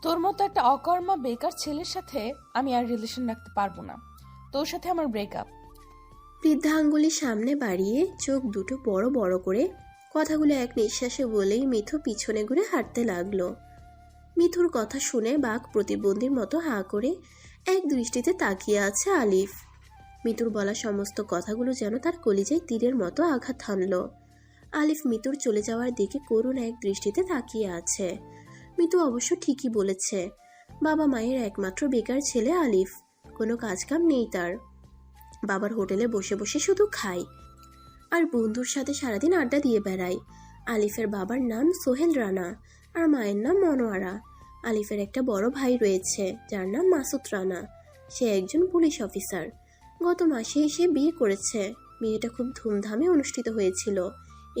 তোর মতো একটা অকর্মা বেকার ছেলের সাথে আমি আর রিলেশন রাখতে পারবো না। তোর সাথে আমার ব্রেকআপ। বৃদ্ধা আঙ্গুলি সামনে বাড়িয়ে চোখ দুটো বড় বড় করে কথাগুলো এক নিঃশ্বাসে বলেই মিথু পিছনে ঘুরে হাঁটতে লাগলো। মিথুর কথা শুনে বাঘ প্রতিবন্ধীর মতো হাঁ করে এক দৃষ্টিতে তাকিয়ে আছে আলিফ। মিতুর বলা সমস্ত কথাগুলো যেন তার কলিজায় তীরের মতো আঘাত হানল। আলিফ মিতুর চলে যাওয়ার দিকে করুণ এক দৃষ্টিতে তাকিয়ে আছে। মিতু অবশ্য ঠিকই বলেছে, বাবা মায়ের একমাত্র বেকার ছেলে আলিফ। কোনো কাজকাম নেই তার, বাবার হোটেলে বসে বসে শুধু খায় আর বন্ধুর সাথে সারাদিন আড্ডা দিয়ে বেড়ায়। আলিফের বাবার নাম সোহেল রানা আর মায়ের নাম মনোয়ারা। আলিফের একটা বড় ভাই রয়েছে যার নাম মাসুদ রানা, সে একজন পুলিশ অফিসার। গত মাসে এসে বিয়ে করেছে, বিয়েটা খুব ধুমধামে অনুষ্ঠিত হয়েছিল।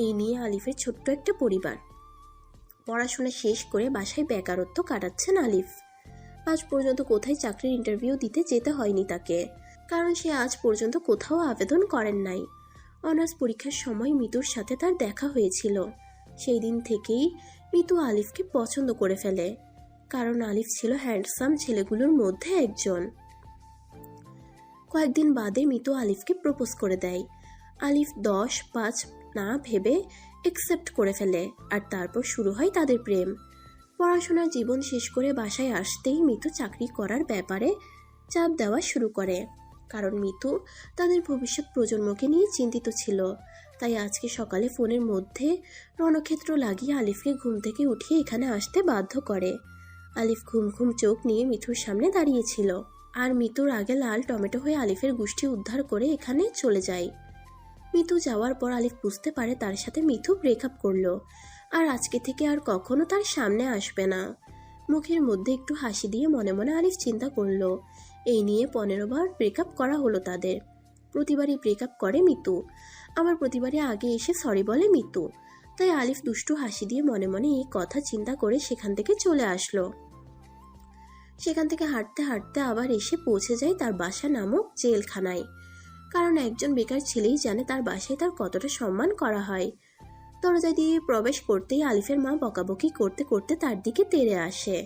এই নিয়ে আলিফের ছোট্ট একটা পরিবার। পড়াশোনা শেষ করে বাসায় বেকারত্ব কাটাচ্ছেন আলিফ। আজ পর্যন্ত কোথায় চাকরির ইন্টারভিউ দিতে যেতে হয়নি তাকে, কারণ সে আজ পর্যন্ত কোথাও আবেদন করেন নাই। অনার্স পরীক্ষার সময় মিতুর সাথে তার দেখা হয়েছিল। সেই দিন থেকেই মিতু আলিফকে পছন্দ করে ফেলে, কারণ আলিফ ছিল হ্যান্ডসাম ছেলেগুলোর মধ্যে একজন। কয়েকদিন বাদে মিতু আলিফকে প্রপোজ করে দেয়। আলিফ 10-5 না ভেবে একসেপ্ট করে ফেলে, আর তারপর শুরু হয় তাদের প্রেম। পড়াশোনার জীবন শেষ করে বাসায় আসতেই মিতু চাকরি করার ব্যাপারে চাপ দেওয়া শুরু করে, কারণ মিতু তাদের ভবিষ্যৎ প্রজন্মকে নিয়ে চিন্তিত ছিল। তাই আজকে সকালে ফোনের মধ্যে রণক্ষেত্র লাগিয়ে আলিফকে ঘুম থেকে উঠিয়ে এখানে আসতে বাধ্য করে। আলিফ ঘুম ঘুম চোখ নিয়ে মিতুর সামনে দাঁড়িয়েছিল, আর মিতুর আগে লাল টমেটো হয়ে আলিফের গুষ্টি উদ্ধার করে এখানে চলে যায়। মিতু যাওয়ার পর আলিফ বুঝতে পারে তার সাথে মিতু ব্রেকআপ করলো, আর আজকে থেকে আর কখনো তার সামনে আসবে না। মুখের মধ্যে একটু হাসি দিয়ে মনে মনে আলিফ চিন্তা করলো, এই নিয়ে 15 বার ব্রেকআপ করা হলো তাদের। প্রতিবারই ব্রেকআপ করে মিতু, আবার প্রতিবারই আগে এসে সরি বলে মিতু। তাই আলিফ দুষ্টু হাসি দিয়ে মনে মনে এই কথা চিন্তা করে সেখান থেকে চলে আসলো। সেখান থেকে হাঁটতে হাঁটতে আবার এসে পৌঁছে যায় তার বাসা নামক জেলখানায়, কারণ একজন বেকার ছেলেই জানে তার বাসায় তার কতটা সম্মান করা হয়। দরজা দিয়ে প্রবেশ করতেই আলিফের মা বকাবকি করতে করতে তার দিকে তেড়ে আসে।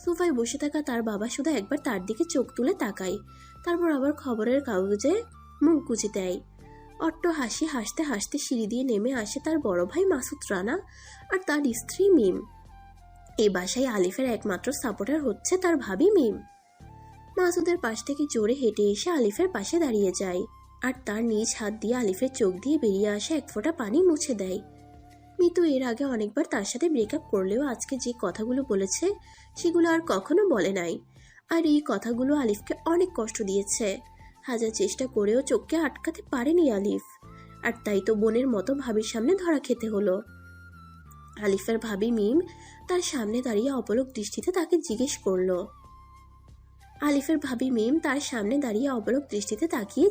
সোফায় বসে থাকা তার বাবা শুধু একবার তার দিকে চোখ তুলে তাকায়, তারপর আবার খবরের কাগজে মুখ গুজে দেয়। অট্ট হাসি হাসতে হাসতে সিঁড়ি দিয়ে নেমে আসে তার বড় ভাই মাসুদ রানা আর তার স্ত্রী মিম। এই বাসায় আলিফের একমাত্র সাপোর্টার হচ্ছে তার ভাবি মিম। মাসুদের পাশ থেকে জোরে হেঁটে এসে আলিফের পাশে দাঁড়িয়ে যায়, আর তার নিজ হাত দিয়ে আলিফের চোখ দিয়ে বেরিয়ে আসা এক ফোঁটা পানি মুছে দেয়। মিতু এর আগে অনেকবার তার সাথে ব্রেকআপ করলেও আজকে যে কথাগুলো বলেছে সেগুলো আর কখনো বলে নাই। আর এই কথাগুলো আলিফকে অনেক কষ্ট দিয়েছে। হাজার চেষ্টা করেও চোখকে আটকাতে পারেনি আলিফ, আর তাই তো বোনের মতো ভাবির সামনে ধরা খেতে হলো। আলিফের ভাবি মিম তার সামনে দাঁড়িয়ে অপলক দৃষ্টিতে তাকে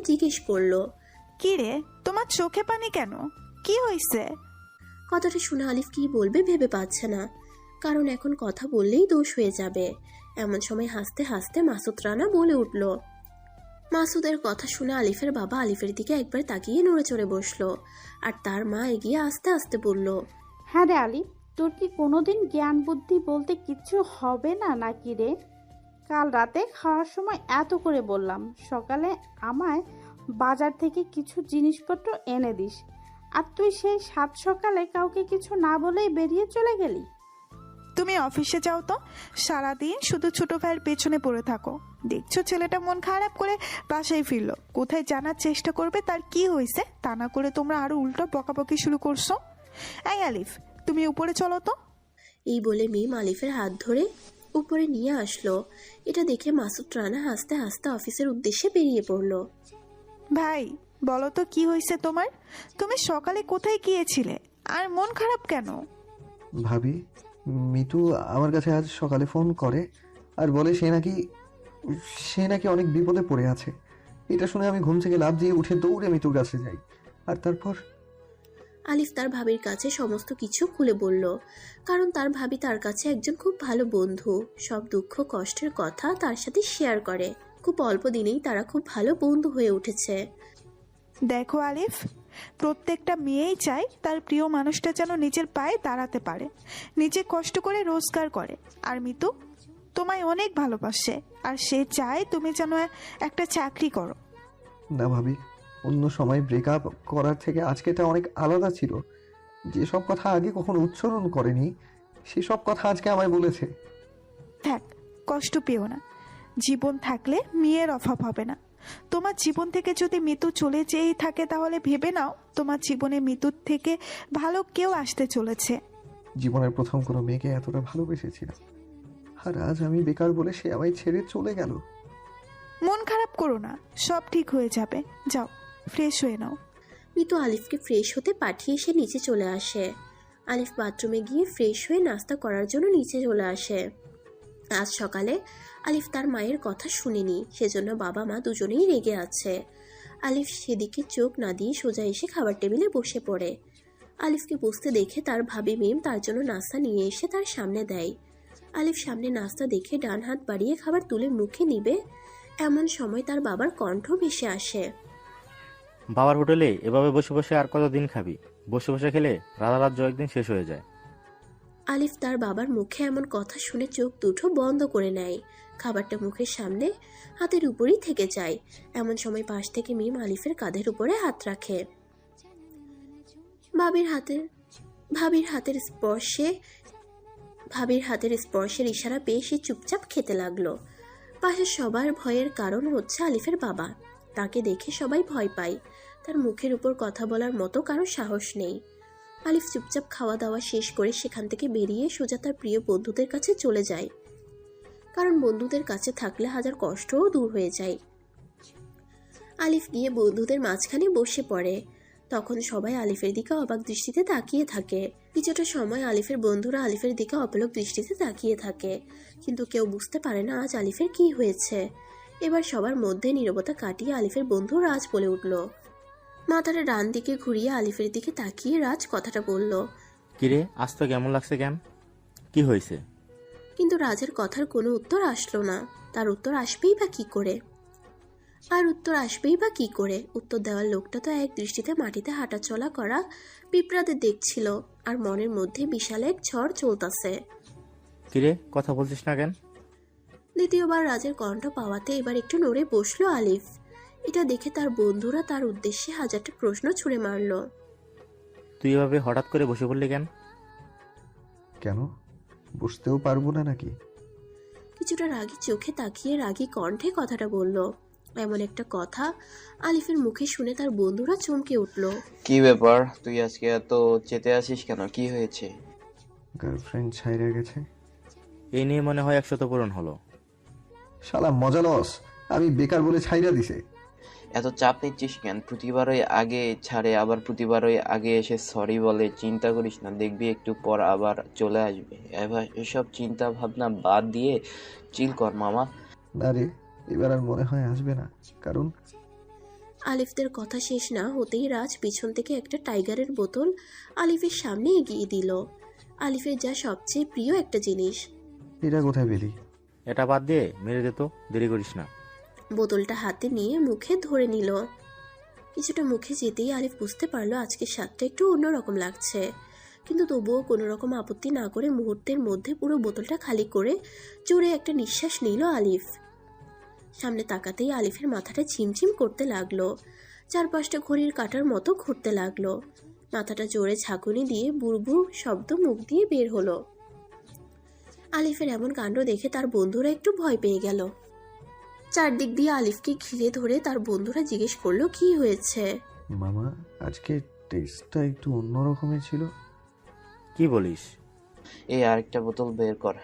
জিজ্ঞেস করলো। কি রে, তোমার চোখে পানি কেন? কি হয়েছে? কথাটা শুনে আলিফ কি বলবে ভেবে পাচ্ছে না, কারণ এখন কথা বললেই দোষ হয়ে যাবে। এমন সময় হাসতে হাসতে মাসুদ রানা বলে উঠল। মাসুদের কথা শুনে আলিফের বাবা আলিফের দিকে একবার তাকিয়ে নড়ে চড়ে বসলো, আর তার মা এগিয়ে আস্তে আস্তে বলল, হ্যাঁ রে আলিফ, তোর কি কোনোদিন জ্ঞান বুদ্ধি বলতে কিচ্ছু হবে না নাকি রে? কাল রাতে খাওয়ার সময় এত করে বললাম সকালে আমায় বাজার থেকে কিছু জিনিসপত্র এনে দিস, আর তুই সেই সাত সকালে কাউকে কিছু না বলেই বেরিয়ে চলে গেলি। তুমি অফিসে যাও তো, সারাদিন শুধু ছোট ভাইয়ের পেছনে পড়ে থাকো। দেখছো ছেলেটা মন খারাপ করে বাসায় ফিরলো, কোথায় জানার চেষ্টা করবে তার কি হয়েছে, তা না করে তোমরা আরো উল্টো বকাবকি শুরু করছো। এই আলিফ, তুমি উপরে চলো তো। এই বলে মিম আলিফের হাত ধরে উপরে নিয়ে আসলো। এটা দেখে মাসুদ রানা হাসতে হাসতে অফিসের উদ্দেশ্যে বেরিয়ে পড়লো। ভাই বলো তো কি হয়েছে তোমার? তুমি সকালে কোথায় গিয়েছিলে আর মন খারাপ কেন? ভাবি, মিতু আমার কাছে আজ সকালে ফোন করে আর বলে সে নাকি অনেক বিপদে পড়ে আছে। এটা শুনে আমি ঘুম থেকে লাফ দিয়ে উঠে দৌড়ে মিতুর কাছে যাই, আর তারপর আলিফ তার ভাবির কাছে সমস্ত কিছু খুলে বলল, কারণ তার ভাবি তার কাছে একজন খুব ভালো বন্ধু। সব দুঃখ কষ্টের কথা তার সাথে শেয়ার করে। খুব অল্প দিনেই তারা খুব ভালো বন্ধু হয়ে উঠেছে। দেখো আলিফ, প্রত্যেকটা মেয়েই চায় তার প্রিয় মানুষটা যেন নিজের পায়ে দাঁড়াতে পারে, নিজে কষ্ট করে রোজগার করে। আর মিতু, তোমায় অনেক ভালোবাসে, আর সে চায় তুমি যেন একটা চাকরি করো। না ভাবি, অন্য সময় ব্রেকআপ করার থেকে আজকেটা অনেক আলাদা ছিল। যেসব কথা আগে কখনো উচ্চারণ করেনি সেসব কথা আজকে আমায় বলেছে। থাক, কষ্ট পেও না। জীবন থাকলে মেয়ের অভাব হবে না। তোমার জীবন থেকে যদি মৃত্যু চলে যেই থাকে তাহলে ভেবে নাও তোমার জীবনে মৃত্যুর থেকে ভালো কেউ আসতে চলেছে। জীবনের প্রথম কোনো মেয়েকে এতটা ভালোবেসেছিলাম, আর আজ আমি বেকার বলে সে আমায় ছেড়ে চলে গেল। মন খারাপ করো না, সব ঠিক হয়ে যাবে। যাও, ফ্রেশ হয়ে নাও। মিতু আলিফকে ফ্রেশ হতে পাঠিয়ে সে নিচে চলে আসে। আলিফ বাথরুমে গিয়ে ফ্রেশ হয়ে নাস্তা করার জন্য নিচে চলে আসে। আজ সকালে আলিফ তার মায়ের কথা শুনেনি, সেজন্য বাবা মা দুজনেই রেগে আছে। আলিফ সেদিকে চোখ না দিয়ে সোজা এসে খাবার টেবিলে বসে পড়ে। আলিফকে বসতে দেখে তার ভাবি মিম তার জন্য নাস্তা নিয়ে এসে তার সামনে দেয়। আলিফ সামনে নাস্তা দেখে ডান হাত বাড়িয়ে খাবার তুলে মুখে নিবে, এমন সময় তার বাবার কণ্ঠ ভেসে আসে। বাবার হোটেলে এভাবে বসে বসে আর কতদিন খাবি? বসে বসে খেলে রাধারাজ্য একদিন শেষ হয়ে যায়। আলিফ তার বাবার মুখে এমন কথা শুনে চোখ দুটো বন্ধ করে নেয়। খাবারটা মুখের সামনে হাতের উপরই থেকে যায়। এমন সময় পাশ থেকে মিম আলিফের কাঁধের উপরে হাত রাখে। ভাবির হাতের স্পর্শের ইশারা পেয়ে সে চুপচাপ খেতে লাগলো। পাশে সবার ভয়ের কারণ হচ্ছে আলিফের বাবা। তাকে দেখে সবাই ভয় পায়, তার মুখের উপর কথা বলার মতো কারো সাহস নেই। আলিফ চুপচাপ খাওয়া দাওয়া শেষ করে সেখান থেকে বেরিয়ে সোজা তার প্রিয় বন্ধুদের কাছে চলে যায়, কারণ বন্ধুদের কাছে থাকলে হাজার কষ্টও দূর হয়ে যায়। আলিফ গিয়ে বন্ধুদের মাঝখানে বসে পড়ে। তখন সবাই আলিফের দিকে অবাক দৃষ্টিতে তাকিয়ে থাকে। কিছুটা সময় আলিফের বন্ধুরা আলিফের দিকে অপলক দৃষ্টিতে তাকিয়ে থাকে, কিন্তু কেউ বুঝতে পারে না আজ আলিফের কি হয়েছে। এবার সবার মধ্যে নীরবতা কাটিয়ে আলিফের বন্ধু রাজ বলে উঠল। মাথাটা ডান দিকে ঘুরিয়ে আলিফের দিকে তাকিয়ে রাজ কথাটা বলল। কিরে, আজ তো কেমন লাগছে কেন? কি হয়েছে? কিন্তু রাজের কথার কোনো উত্তর আসলো না। তার উত্তর আসবেই বা কি করে? উত্তর দেওয়ার লোকটা তো এক দৃষ্টিতে মাটিতে হাঁটাচলা করা পিঁপড়াদের দেখছিল, আর মনের মধ্যে বিশাল এক ঝড় চলতেছে। কিরে, কথা বলছিস না কেন? দ্বিতীয়বার রাজের কণ্ঠ পাওয়াতে এবার একটু নড়ে বসলো আলিফ। এটা দেখে তার বন্ধুরা তার উদ্দেশ্যে হাজারটা প্রশ্ন ছুড়ে মারল। তুই এভাবে হঠাৎ করে বসে পড়লি কেন? কেন, বসতেও পারবো না নাকি? কিছুটা রাগী চোখে তাকিয়ে রাগী কণ্ঠে কথাটা বলল। এমন একটা কথা আলিফের মুখে শুনে তার বন্ধুরা চমকে উঠল। কি ব্যাপার, তুই আজকে এত চেতে আসিস কেন? কি হয়েছে? গার্লফ্রেন্ড ছাইরা গেছে। এই নিয়ে মনে হয় 100 পূরণ হলো। শালা মজা লস, আমি বেকার বলে ছাইরা দিছে। এত চাপ নিচ্ছিস কেন? প্রতিবারই আগে ছাড়ে, আবার প্রতিবারই আগে এসে সরি বলে। চিন্তা করিস না, দেখবি একটু পর আবার চলে আসবে। এবার এসব চিন্তা ভাবনা বাদ দিয়ে চিল কর মামা। না রে, এবার আর মনে হয় আসবে না, কারণ আলিফদের কথা শেষ না হতেই রাজ পিছন থেকে একটা টাইগারের বোতল আলিফের সামনে এগিয়ে দিল। আলিফের যা সবচেয়ে প্রিয় একটা জিনিস। এটা কোথায় পেলি? এটা বাদ দিয়ে মেরে দে তো, দেরি করিস না। বোতলটা হাতে নিয়ে মুখে ধরে নিল। কিছুটা মুখে যেতেই আলিফ বুঝতে পারলো আজকের স্বাদটা একটু অন্যরকম লাগছে, কিন্তু তবুও কোনো রকম আপত্তি না করে মুহূর্তের মধ্যে পুরো বোতলটা খালি করে জোরে একটা নিঃশ্বাস নিল আলিফ। সামনে তাকাতেই আলিফের মাথাটা ঝিমঝিম করতে লাগলো, চারপাশটা ঘড়ির কাঁটার মতো ঘুরতে লাগলো। মাথাটা জোরে ঝাঁকুনি দিয়ে বুড়বুড় শব্দ মুখ দিয়ে বের হলো। আলিফের এমন কাণ্ড দেখে তার বন্ধুরা একটু ভয় পেয়ে গেল। চারদিক দিয়ে আলিফকে ঘিরে ধরে তার বন্ধুরা জিজ্ঞেস করলো কি হয়েছে। মামা, আজকে টেস্টটা একটু অন্যরকমের ছিল। কি বলিস? এই আরেকটা বোতল বের কর।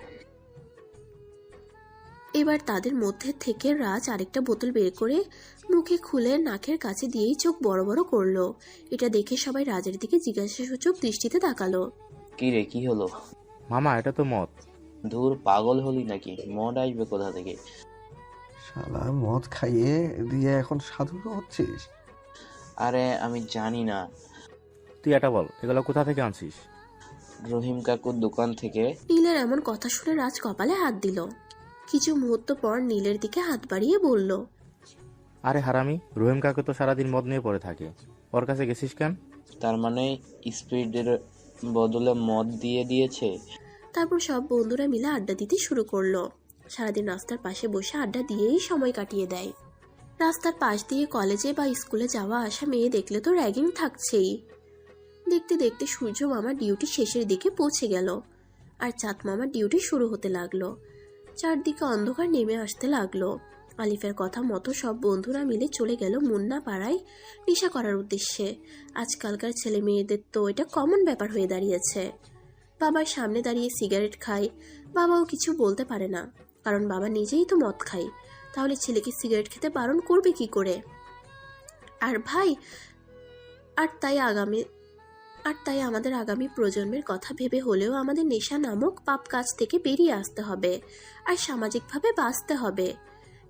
এবার তাদের মধ্যে থেকে রাজ আরেকটা বোতল বের করে মুখে খুলে নাকের কাছে দিয়েই চোখ বড় বড় করলো। এটা দেখে সবাই রাজের দিকে জিজ্ঞাসাসূচক দৃষ্টিতে তাকালো। কি রে, কি হলো? মামা, এটা তো মদ। ধুর, পাগল হলি নাকি? মদ আসবে কোথা থেকে? শালা মদ খাইয়ে দিয়ে এখন সাধু হচ্ছিস? আরে আমি জানি না। তুই এটা বল, এগুলো কোথা থেকে আনছিস? রহিম কাকুর দোকান থেকে। নীলের এমন কথা শুনে রাজ কপালে হাত দিল। কিছু মুহূর্ত পর নীলের দিকে হাত বাড়িয়ে বলল, আরে হারামি, রহিম কাকু তো সারাদিন মদ নিয়ে পড়ে থাকে, ওর কাছে গেছিস কেন? তার মানে স্পিরিটের বদলে মদ দিয়ে দিয়েছে। তারপর সব বন্ধুরা মিলে আড্ডা দিতে শুরু করলো। সারাদিন রাস্তার পাশে বসে আড্ডা দিয়েই সময় কাটিয়ে দেয়। রাস্তার পাশ দিয়ে কলেজে বা স্কুলে যাওয়া আসা মেয়ে দেখলে তো র্যাগিং থাকছেই। দেখতে দেখতে সূর্য মামার ডিউটি শেষের দিকে পৌঁছে গেল, আর চাঁদ মামার ডিউটি শুরু হতে লাগলো। চারদিকে অন্ধকার নেমে আসতে লাগলো। আলিফের কথা মতো সব বন্ধুরা মিলে চলে গেল মুন্না পাড়ায় নেশা করার উদ্দেশ্যে। আজকালকার ছেলে মেয়েদের তো এটা কমন ব্যাপার হয়ে দাঁড়িয়েছে। বাবার সামনে দাঁড়িয়ে সিগারেট খায়, বাবাও কিছু বলতে পারে না, কারণ বাবা নিজেই তো মদ খায়। তাহলে ছেলেকে সিগারেট খেতে বারণ করবে কি করে? আর ভাই, আর তাই আমাদের আগামী প্রজন্মের কথা ভেবে হলেও আমাদের নেশা নামক পাপ কাজ থেকে বেরিয়ে আসতে হবে আর সামাজিকভাবে বাঁচতে হবে।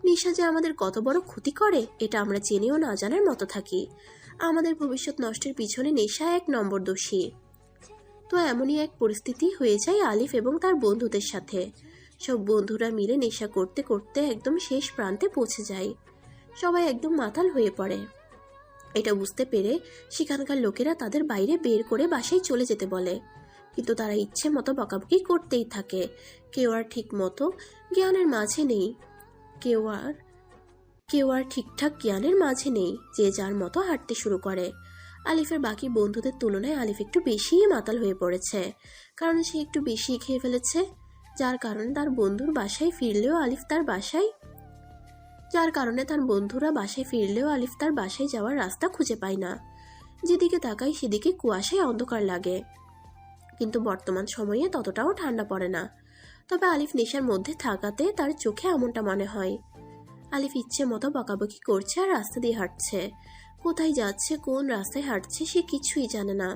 নেশা যে আমাদের কত বড় ক্ষতি করে এটা আমরা জেনেও না জানার মতো থাকি। আমাদের ভবিষ্যৎ নষ্টের পিছনে নেশা 1 নম্বর দোষী। তো এমনই এক পরিস্থিতি হয়ে যায় আলিফ এবং তার বন্ধুদের সাথে। সব বন্ধুরা মিলে নেশা করতে করতে একদম শেষ প্রান্তে পৌঁছে যায়। সবাই একদম মাতাল হয়ে পড়ে। এটা বুঝতে পেরে সেখানকার লোকেরা তাদের বাইরে বের করে বাসায় চলে যেতে বলে, কিন্তু তারা ইচ্ছে মতো বকাবকি করতেই থাকে। কেউ আর ঠিক মতো জ্ঞানের মাঝে নেই, কেউ আর ঠিকঠাক জ্ঞানের মাঝে নেই, যে যার মতো হাঁটতে শুরু করে। আলিফের বাকি বন্ধুদের তুলনায় আলিফ একটু বেশিই মাতাল হয়ে পড়েছে, কারণ সে একটু বেশি খেয়ে ফেলেছে, যার কারণে তার বন্ধুরা বাসায় ফিরলেও আলিফ তার বাসায় যাওয়ার রাস্তা খুঁজে পায় না। যেদিকে তাকাই সেদিকে কুয়াশায় অন্ধকার লাগে, কিন্তু বর্তমান সময়ে ততটাও ঠান্ডা পড়ে না। তবে আলিফ নেশার মধ্যে থাকাতে তার চোখে এমনটা মনে হয়। আলিফ ইচ্ছে মতো বকাবকি করছে আর রাস্তা দিয়ে হাঁটছে। কোথায় যাচ্ছে, কোন রাস্তায় হাঁটছে সে কিছুই জানে না।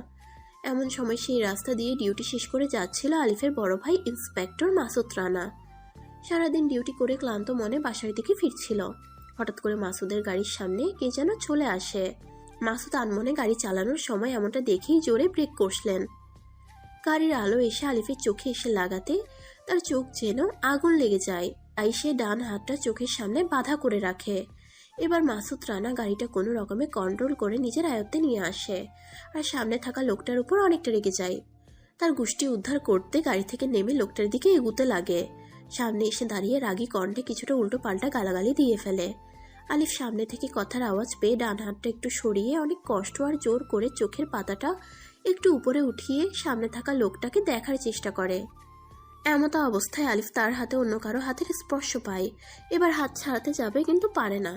এমন সময় সেই রাস্তা দিয়ে ডিউটি শেষ করে যাচ্ছিল আলিফের বড় ভাই ইন্সপেক্টর মাসুদ রানা। সারাদিন ডিউটি করে ক্লান্ত মনে বাসার দিকে ফিরছিল। হঠাৎ করে মাসুদের গাড়ির সামনে কে যেন চলে আসে। মাসুদ আনমনে গাড়ি চালানোর সময় এমনটা দেখেই জোরে ব্রেক কষলেন। গাড়ির আলো এসে আলিফের চোখে এসে লাগাতে তার চোখ যেন আগুন লেগে যায়। তাই সে ডান হাতটা চোখের সামনে বাধা করে রাখে। এবার মাসুদ রানা গাড়িটা কোনো রকমে কন্ট্রোল করে নিজের আয়ত্তে নিয়ে আসে, আর সামনে থাকা লোকটার উপর অনেকটা রেগে যায়। তার গোষ্ঠী উদ্ধার করতে গাড়ি থেকে নেমে লোকটার দিকে এগুতে লাগে। সামনে এসে দাঁড়িয়ে রাগী কণ্ঠে কিছুটা উল্টো পাল্টা গালাগালি দিয়ে ফেলে। আলিফ সামনে থেকে কথার আওয়াজ পেয়ে ডান হাতটা একটু সরিয়ে অনেক কষ্ট আর জোর করে চোখের পাতাটা একটু উপরে উঠিয়ে সামনে থাকা লোকটাকে দেখার চেষ্টা করে। এমতো অবস্থায় আলিফ তার হাতে অন্য কারো হাতের স্পর্শ পায়। এবার হাত ছাড়াতে যাবে কিন্তু পারে না।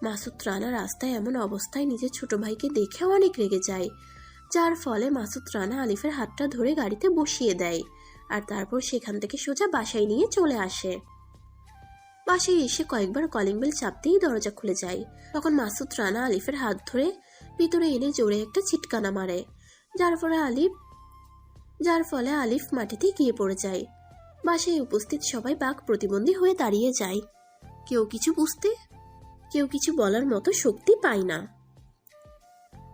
মাসুদ রানা রাস্তায় এমন অবস্থায় নিজের ছোট ভাইকে দেখে অনেক রেগে যায়, যার ফলে মাসুদ রানা আলিফের হাতটা ধরে গাড়িতে বসিয়ে দেয়, আর তারপর সেখান থেকে সোজা বাসায় নিয়ে চলে আসে। বাসায় এসে কয়েকবার কলিং বেল চাপতেই দরজা খুলে যায়। তখন মাসুদ রানা আলিফের হাত ধরে ভিতরে এনে জোরে একটা চিটকানা মারে, যার ফলে আলিফ মাটিতে গিয়ে পড়ে যায়। বাসায় উপস্থিত সবাই বাক প্রতিবন্ধী হয়ে দাঁড়িয়ে যায়। কেউ কিছু বলার মতো শক্তি পায় না,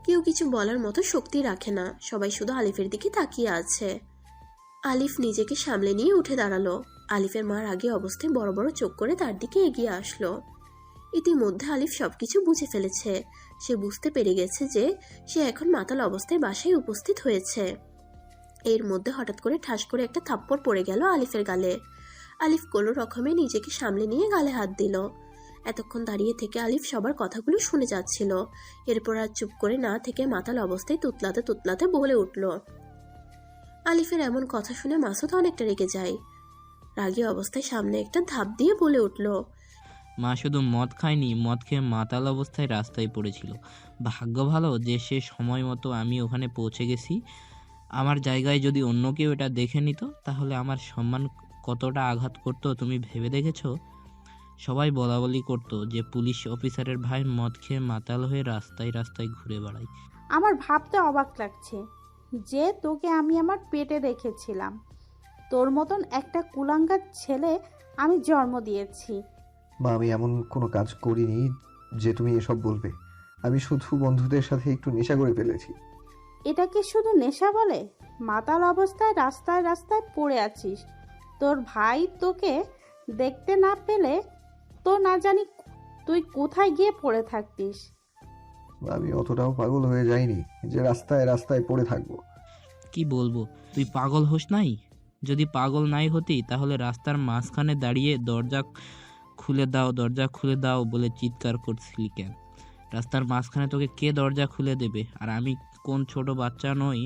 কেউ কিছু বলার মতো শক্তি রাখে না। সবাই শুধু আলিফের দিকে তাকিয়ে আছে। আলিফ নিজেকে সামলে নিয়ে উঠে দাঁড়ালো। আলিফের মার আগে অবস্থায় বড় বড় চোখ করে তার দিকে এগিয়ে আসলো। ইতিমধ্যে আলিফ সবকিছু বুঝে ফেলেছে। সে বুঝতে পেরে গেছে যে সে এখন মাতাল অবস্থায় বাসায় উপস্থিত হয়েছে। এর মধ্যে হঠাৎ করে ঠাস করে একটা থাপ্পড় পড়ে গেল আলিফের গালে। আলিফ কোনো রকমে নিজেকে সামলে নিয়ে গালে হাত দিল। এতক্ষণ দাঁড়িয়ে থেকে আলিফ সবার কথাগুলো শুনে যাচ্ছিল। এরপর আর চুপ করে না থেকে মাতাল অবস্থায় তুতলাতে তুতলাতে বলে উঠল। আলিফের এমন কথা শুনে মাসুদ অনেকটা রেগে যায়। রাগী অবস্থায় সামনে একটা ধাপ দিয়ে বলে উঠল, মা শুধু মদ খায়নি, মদ খেয়ে মাতাল অবস্থায় রাস্তায় পড়েছিল। ভাগ্য ভালো যে সে সময় মতো আমি ওখানে পৌঁছে গেছি। আমার জায়গায় যদি অন্য কেউ এটা দেখে নিত তাহলে আমার সম্মান কতটা আঘাত করতো তুমি ভেবে দেখেছো? সবাই বলাবলি করতো যে পুলিশ অফিসারের ভাই মদ খেয়ে মাতাল হয়ে রাস্তায় রাস্তায় ঘুরে বেড়ায়। আমার ভাবতে অবাক লাগছে যে তোকে আমি আমার পেটে রেখেছিলাম। তোর মতন একটা কুলাঙ্গার ছেলে আমি জন্ম দিয়েছি। মা, আমি এমন কোনো কাজ করিনি যে তুমি এসব বলবে। আমি শুধু বন্ধুদের সাথে একটু নেশা করে ফেলেছি। এটাকে শুধু নেশা বলে? মাতাল অবস্থায় রাস্তায় রাস্তায় পড়ে আছিস। তোর ভাই তোকে দেখতে না পেলে তো না জানি তুই কোথায় গিয়ে পড়ে থাকতিস। আমি অতটাও পাগল হয়ে যাইনি যে রাস্তায় রাস্তায় পড়ে থাকবো। কি বলবো, তুই পাগল হোস নাই? যদি পাগল নাই হতি তাহলে রাস্তার মাঝখানে দাঁড়িয়ে দরজা খুলে দাও বলে চিৎকার করছিলি কেন? রাস্তার মাঝখানে তোকে কে দরজা খুলে দেবে? আর আমি কোন ছোট বাচ্চা নই,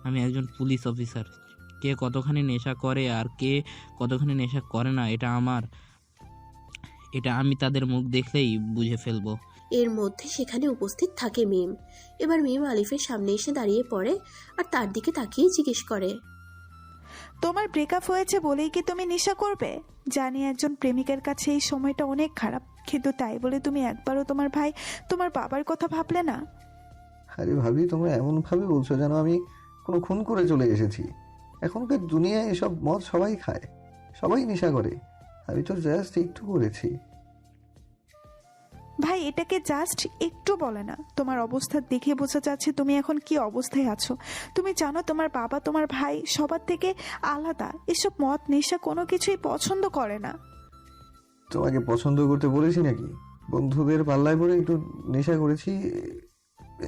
আমি একজন পুলিশ অফিসার। কে কতখানি নেশা করে আর কে কতখানি নেশা করে না এটা আমি তাদের মুখ দেখলেই বুঝে ফেলবো। এর মধ্যে সেখানে উপস্থিত থাকে মিম। এবার মিম আলিফের সামনে এসে দাঁড়িয়ে পড়ে আর তার দিকে তাকিয়ে জিজ্ঞেস করে, তোমার ব্রেকআপ হয়েছে বলেই কি তুমি নেশা করবে? জানি একজন প্রেমিকের কাছে এই সময়টা অনেক খারাপ, কিন্তু তাই বলে তুমি একবারও তোমার ভাই, তোমার বাবার কথা ভাবলে না? আরে ভাবি, তোমরা এমনভাবে বলছো যেন আমি কোনো খুন করে চলে এসেছি। এখনকার দুনিয়ায় এসব মদ সবাই খায়, সবাই নেশা করে। আমি তো জাস্ট একটু করেছি। ভাই, এটাকে জাস্ট একটু বলে না। তোমার অবস্থা দেখে বোঝা যাচ্ছে তুমি এখন কি অবস্থায় আছো। তুমি জানো তোমার বাবা, তোমার ভাই সবার থেকে আলাদা। এসব মদ নেশা কোনো কিছুই পছন্দ করে না। তোমাকে পছন্দ করতে বলেছি নাকি? বন্ধুদের পাল্লায় পড়ে একটু নেশা করেছি,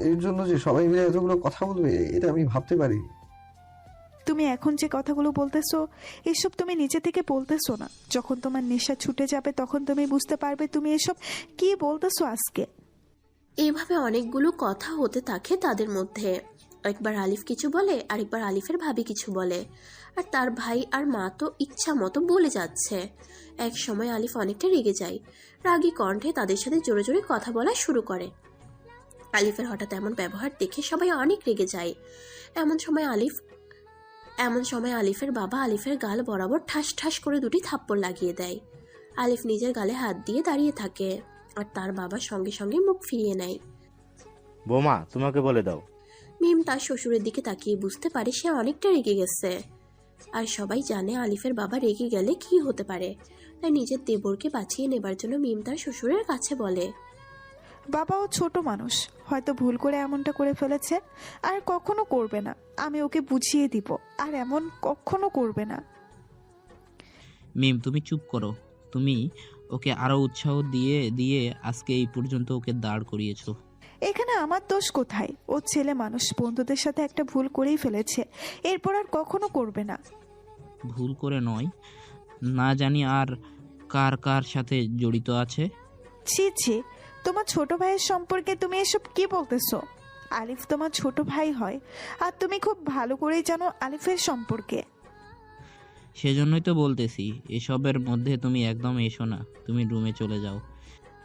এর জন্য যে সবাই মিলে এতগুলো কথা বলবে এটা আমি ভাবতে পারি। তুমি এখন যে কথাগুলো বলতেছো এসব তুমি নিজে থেকে বলতেছো না। যখন তোমার নেশা ছুটে যাবে তখন তুমি বুঝতে পারবে তুমি এসব কি বলতেছো আজকে। এইভাবে অনেকগুলো কথা হতে থাকে তাদের মধ্যে। একবার আলিফ কিছু বলে, আরেকবার আলিফের ভাবি কিছু বলে, আর তার ভাই আর মা তো ইচ্ছা মতো বলে যাচ্ছে। এক সময় আলিফ অনেকটা রেগে যায়। রাগী কণ্ঠে তাদের সাথে জোরে জোরে কথা বলা শুরু করে। আলিফের হঠাৎ এমন ব্যবহার দেখে সবাই অনেক রেগে যায়। এমন সময় আলিফের বাবা আলিফের গাল বরাবর ঠাস ঠাস করে দুটি থাপ্পড় লাগিয়ে দেয়। আলিফ নিজের গালে হাত দিয়ে দাঁড়িয়ে থাকে আর তার বাবা সঙ্গে সঙ্গে মুখ ফিরিয়ে নেয়। বৌমা, তোমাকে বলে দাও। মিম তার শ্বশুরের দিকে তাকিয়ে বুঝতে পারে সে অনেকটা রেগে গেছে। আর সবাই জানে আলিফের বাবা রেগে গেলে কি হতে পারে, তাই নিজের দেবরকে বাঁচিয়ে নেবার জন্য মিম তার শ্বশুরের কাছে বলে, বাবাও ছোট মানুষ, হয়তো ভুল করে এমনটা করে ফেলেছে, আর কখনো করবে না। আমি ওকে বুঝিয়ে দিব, আর এমন কখনো করবে না। মিম, তুমি চুপ করো। তুমি ওকে আরো উৎসাহ দিয়ে দিয়ে আজকে এই পর্যন্ত ওকে দাঁড় করিয়েছো। এখানে আমার দোষ কোথায়? ও ছেলে মানুষ, বন্ধুদের সাথে একটা ভুল করেই ফেলেছে, এরপর আর কখনো করবে না। ভুল করে নয়, না জানি আর কার কার সাথে জড়িত আছে। ছি ছি, তোমার ছোট ভাইয়ের সম্পর্কে তুমি এসব কি বলতেছো? আলিফ তোমার ছোট ভাই হয়, আর তুমি খুব ভালো করেই জানো আলিফের সম্পর্কে। সেজন্যই তো বলতেছি এসবের মধ্যে তুমি একদম এসো না, তুমি রুমে চলে যাও।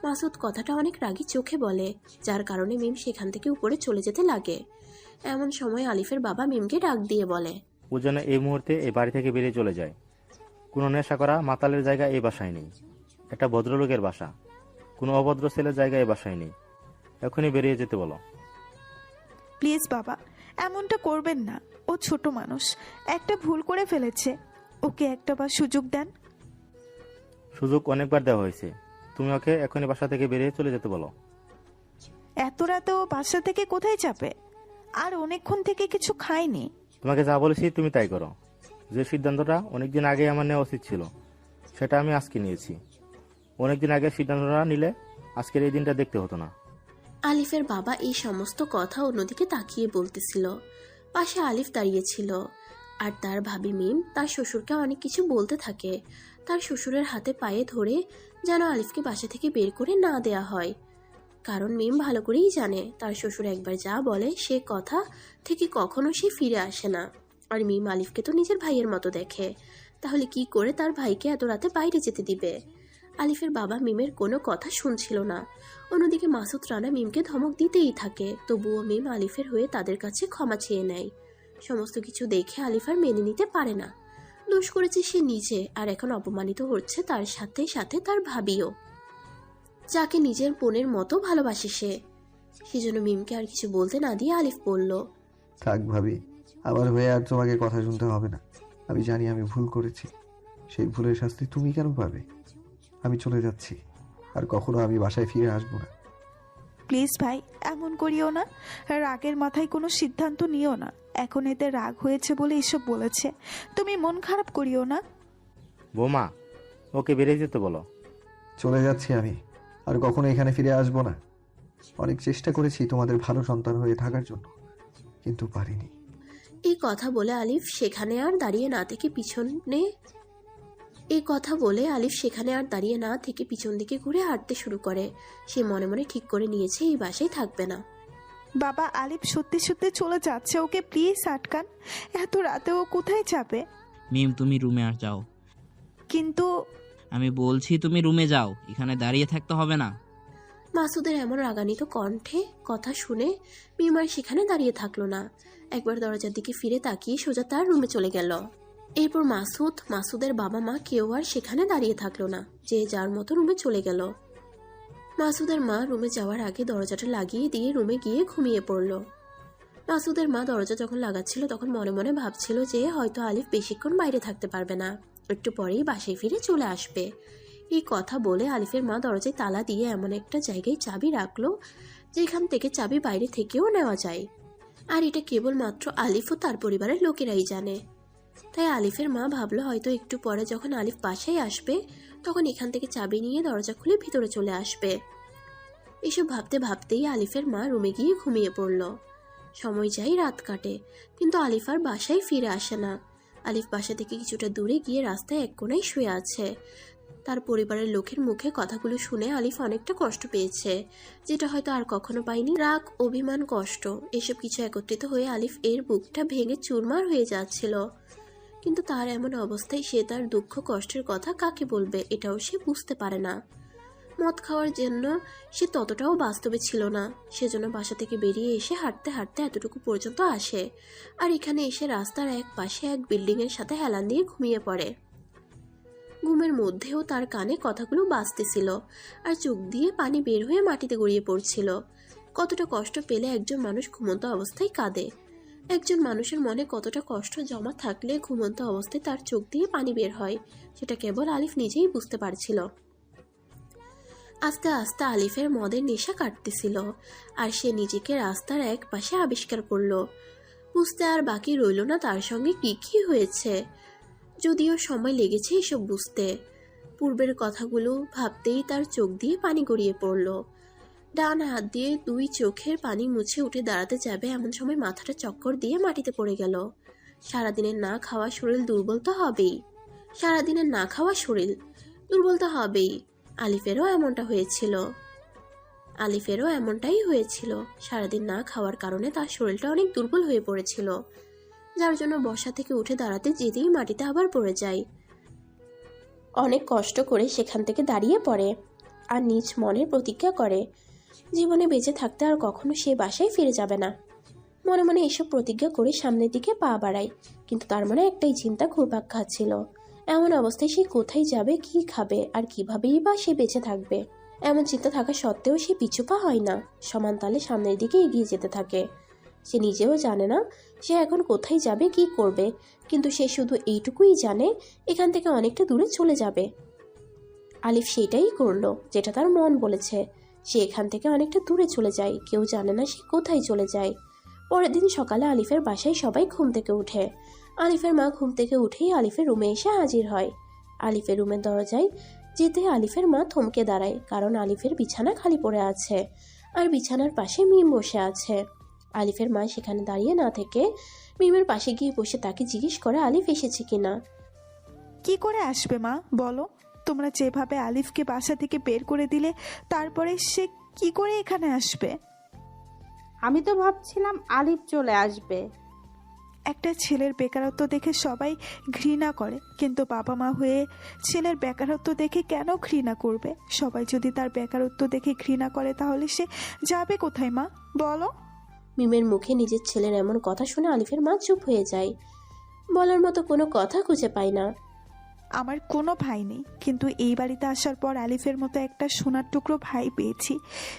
মাসুদ কথাটা অনেক রাগী চোখে বলে, যার কারণে মিম সেখান থেকে উপরে চলে যেতে লাগে। এমন সময় আলিফের বাবা মিমকে ডাক দিয়ে বলে, ও যেন এই মুহূর্তে এই বাড়ি থেকে বেরিয়ে চলে যায়। কোনো নেশা করা মাতালের জায়গা এই বাসায় নেই, একটা ভদ্রলোকের বাসা। কোনো অভদ্র ছেলের জায়গা এই বাসায় নেই। এখনই বেরিয়ে যেতে বলো। প্লিজ বাবা, এমনটা করবেন না। ও ছোট মানুষ, একটা ভুল করে ফেলেছে, ওকে একটা বার সুযোগ দেন। সুযোগ অনেকবার দেওয়া হয়েছে, তুমি ওকে এখনই বাসা থেকে বেরিয়ে চলে যেতে বলো। এত রাতে ও বাসা থেকে কোথায় যাবে? আর অনেকক্ষণ থেকে কিছু খায়নি। তোমাকে যা বলেছি তুমি তাই করো। যে সিদ্ধান্তটা অনেকদিন আগে আমার নেওয়া উচিত ছিল সেটা আমি আজকে নিয়েছি। অনেকদিন আগে সিদ্ধান্তটা নিলে আজকের এই দিনটা দেখতে হতো না। আলিফের বাবা এই সমস্ত কথা অন্যদিকে তাকিয়ে বলতেছিল। পাশে আলিফ দাঁড়িয়েছিল আর তার ভাবি মিম তার শ্বশুরকে অনেক কিছু বলতে থাকে। তার শ্বশুরের হাতে পায়ে ধরে যেন আলিফকে বাসা থেকে বের করে না দেয়া হয়, কারণ মিম ভালো করেই জানে তার শ্বশুর একবার যা বলে সে কথা থেকে কখনো সে ফিরে আসে না। আর মিম আলিফকে তো নিজের ভাইয়ের মতো দেখে, তাহলে কি করে তার ভাইকে এত রাতে বাইরে যেতে দিবে? আলিফের বাবা মিমের কোনো কথা শুনছিল না। অন্যদিকে মাসুদ রানা মিমকে ধমক দিতেই থাকে, তবুও মিম আলিফের হয়ে তাদের কাছে ক্ষমা চেয়ে নেয়। সমস্ত কিছু দেখে আলিফ আর মেনে নিতে পারে না। দোষ করেছে সে নিজে, আর এখন অপমানিত হচ্ছে তার সাথে সাথে তার ভাবিও, যাকে নিজের বোনের মতো ভালোবাসে সে। সেজন্য মিমকে আর কিছু বলতে না দিয়ে আলিফ বলল, থাক ভাবি, আমার হয়ে আর তোমাকে কথা শুনতে হবে না। আমি জানি আমি ভুল করেছি, সেই ভুলের শাস্তি তুমি কেন পাবে? আমি চলে যাচ্ছি, আর কখনো আমি বাসায় ফিরে আসবো না। প্লিজ ভাই, এমন করিও না। রাগের মাথায় কোনো সিদ্ধান্ত নিও না। এখন এতে রাগ হয়েছে বলে এসব বলেছে, তুমি মন খারাপ করিও না। বৌমা, ওকে বেরিয়ে যেতে বলো। চলে যাচ্ছি আমি, আর কখনো এখানে ফিরে আসবো না। অনেক চেষ্টা করেছি তোমাদের ভালো সন্তান হয়ে থাকার জন্য, কিন্তু পারিনি। এই কথা বলে আলিফ সেখানে আর দাঁড়িয়ে না থেকে পিছন দিকে ঘুরে হাঁটতে শুরু করে। সে মনে মনে ঠিক করে নিয়েছে এই বাসায় থাকবে না। বাবা, আলিফ সত্যি সত্যি চলে যাচ্ছে, ওকে প্লিজ আটকান। এত রাতে ও কোথায় যাবে? মিম, তুমি রুমে আর যাও। কিন্তু আমি বলছি তুমি রুমে যাও, এখানে দাঁড়িয়ে থাকতে হবে না। মাসুদের এমন রাগান্বিত কণ্ঠে কথা শুনে মিম আর সেখানে দাঁড়িয়ে থাকলো না। একবার দরজার দিকে ফিরে তাকিয়ে সোজা তার রুমে চলে গেল। এরপর মাসুদের বাবা মা কেউ আর সেখানে দাঁড়িয়ে থাকলো না, যে যার মতো রুমে চলে গেল। মাসুদের মা রুমে যাওয়ার আগে দরজাটা লাগিয়ে দিয়ে রুমে গিয়ে ঘুমিয়ে পড়ল। মাসুদের মা দরজা যখন লাগাচ্ছিল তখন মনে মনে ভাবছিল যে হয়তো আলিফ বেশিক্ষণ বাইরে থাকতে পারবে না, একটু পরেই বাসায় ফিরে চলে আসবে। এই কথা বলে আলিফের মা দরজায় তালা দিয়ে এমন একটা জায়গায় চাবি রাখলো যেখান থেকে চাবি বাইরে থেকেও নেওয়া যায়, আর এটা কেবলমাত্র আলিফ ও তার পরিবারের লোকেরাই জানে। তাই আলিফের মা ভাবলো হয়তো একটু পরে যখন আলিফ বাসায় আসবে তখন এখান থেকে চাবি নিয়ে দরজা খুলে ভিতরে চলে আসবে। এসব ভাবতে ভাবতেই আলিফের মা রুমে গিয়ে ঘুমিয়ে পড়ল। সময় যায়, রাত কাটে, কিন্তু আলিফ আর বাসায় ফিরে আসে না। আলিফ বাসা থেকে কিছুটা দূরে গিয়ে রাস্তায় এক কোণায় শুয়ে আছে। তার পরিবারের লোকের মুখে কথাগুলো শুনে আলিফ অনেকটা কষ্ট পেয়েছে, যেটা হয়তো আর কখনো পায়নি। রাগ, অভিমান, কষ্ট এসব কিছু একত্রিত হয়ে আলিফ এর বুকটা ভেঙে চুরমার হয়ে যাচ্ছিল। কিন্তু তার এমন অবস্থায় সে তার দুঃখ কষ্টের কথা কাকে বলবে এটাও সে বুঝতে পারে না। মদ খাওয়ার জন্য সে ততটাও বাস্তবে ছিল না, সেজন্য বাসা থেকে বেরিয়ে এসে হাঁটতে হাঁটতে এতটুকু পর্যন্ত আসে, আর এখানে এসে রাস্তার এক পাশে এক বিল্ডিং এর সাথে হেলান দিয়ে ঘুমিয়ে পড়ে। ঘুমের মধ্যেও তার কানে কথাগুলো বাজতেছিল, আর চোখ দিয়ে পানি বের হয়ে মাটিতে গড়িয়ে পড়ছিল। কতটা কষ্ট পেলে একজন মানুষ ঘুমন্ত অবস্থায় কাঁদে, একজন মানুষের মনে কতটা কষ্ট জমা থাকলে ঘুমন্ত অবস্থায় তার চোখ দিয়ে পানি বের হয়, সেটা কেবল আলিফ নিজেই বুঝতে পারছিল। আস্তে আস্তে আলিফের মদের নেশা কাটতেছিল, আর সে নিজেকে রাস্তার এক পাশে আবিষ্কার করলো। বুঝতে আর বাকি রইল না তার সঙ্গে কি কি হয়েছে, যদিও সময় লেগেছে এসব বুঝতে। পূর্বের কথাগুলো ভাবতেই তার চোখ দিয়ে পানি গড়িয়ে পড়ল। ডান হাত দিয়ে দুই চোখের পানি মুছে উঠে দাঁড়াতে যাবে এমন সময় মাথাটা চক্কর দিয়ে মাটিতে পড়ে গেল। সারাদিনের না খাওয়া শরীর দুর্বল তো হবেই, আলিফেরও এমনটাই হয়েছিল। সারাদিন না খাওয়ার কারণে তার শরীরটা অনেক দুর্বল হয়ে পড়েছিল, যার জন্য বসা থেকে উঠে দাঁড়াতে যেতেই মাটিতে আবার পড়ে যায়। অনেক কষ্ট করে সেখান থেকে দাঁড়িয়ে পড়ে আর নিজ মনে প্রতিজ্ঞা করে জীবনে বেঁচে থাকতে আর কখনো সে বাসায় ফিরে যাবে না। মনে মনে এসব প্রতিজ্ঞা করে সামনের দিকে পা বাড়ায়, কিন্তু তার মনে একটাই চিন্তা ঘুরপাক খাচ্ছিল, এমন অবস্থায় সে কোথায় যাবে, কি খাবে, আর কিভাবেই বা সে বেঁচে থাকবে। এমন চিন্তা থাকা সত্ত্বেও সে পিছু পা হয় না, সমান তালে সামনের দিকে এগিয়ে যেতে থাকে। সে নিজেও জানে না সে এখন কোথায় যাবে, কি করবে, কিন্তু সে শুধু এইটুকুই জানে এখান থেকে অনেকটা দূরে চলে যাবে। আলিফ সেটাই করলো যেটা তার মন বলেছে, সে এখান থেকে অনেকটা দূরে চলে যায়। কেউ জানে না সে কোথায় চলে যায়। পরের দিন সকালে আলিফের বাসায় সবাই ঘুম থেকে উঠে। আলিফের মা ঘুম থেকে উঠেই আলিফের রুমে এসে হাজির হয়। আলিফের রুমের দরজায় যেতে আলিফের মা থমকে দাঁড়ায়, কারণ আলিফের বিছানা খালি পড়ে আছে আর বিছানার পাশে মিম বসে আছে। আলিফের মা সেখানে দাঁড়িয়ে না থেকে মিমের পাশে গিয়ে বসে তাকে জিজ্ঞেস করে আলিফ এসেছে কিনা। কি করে আসবে মা, বলো? তোমরা যেভাবে আলিফকে বাসা থেকে বের করে দিলে, তারপরে সে কি করে এখানে আসবে? আমি তো ভাবছিলাম আলিফ চলে আসবে। একটা ছেলের বেকারত্ব দেখে সবাই ঘৃণা করে, কিন্তু বাবা মা হয়ে ছেলের বেকারত্ব দেখে কেন ঘৃণা করবে? সবাই যদি তার বেকারত্ব দেখে ঘৃণা করে তাহলে সে যাবে কোথায় মা, বলো? মিমের মুখে নিজের ছেলের এমন কথা শুনে আলিফের মা চুপ হয়ে যায়, বলার মতো কোনো কথা খুঁজে পায় না। আমার কোনো ভাই নেই, কিন্তু এই বাড়িতে আসার পর আলিফের মতো একটা সোনার টুকরো ভাই পেয়েছি।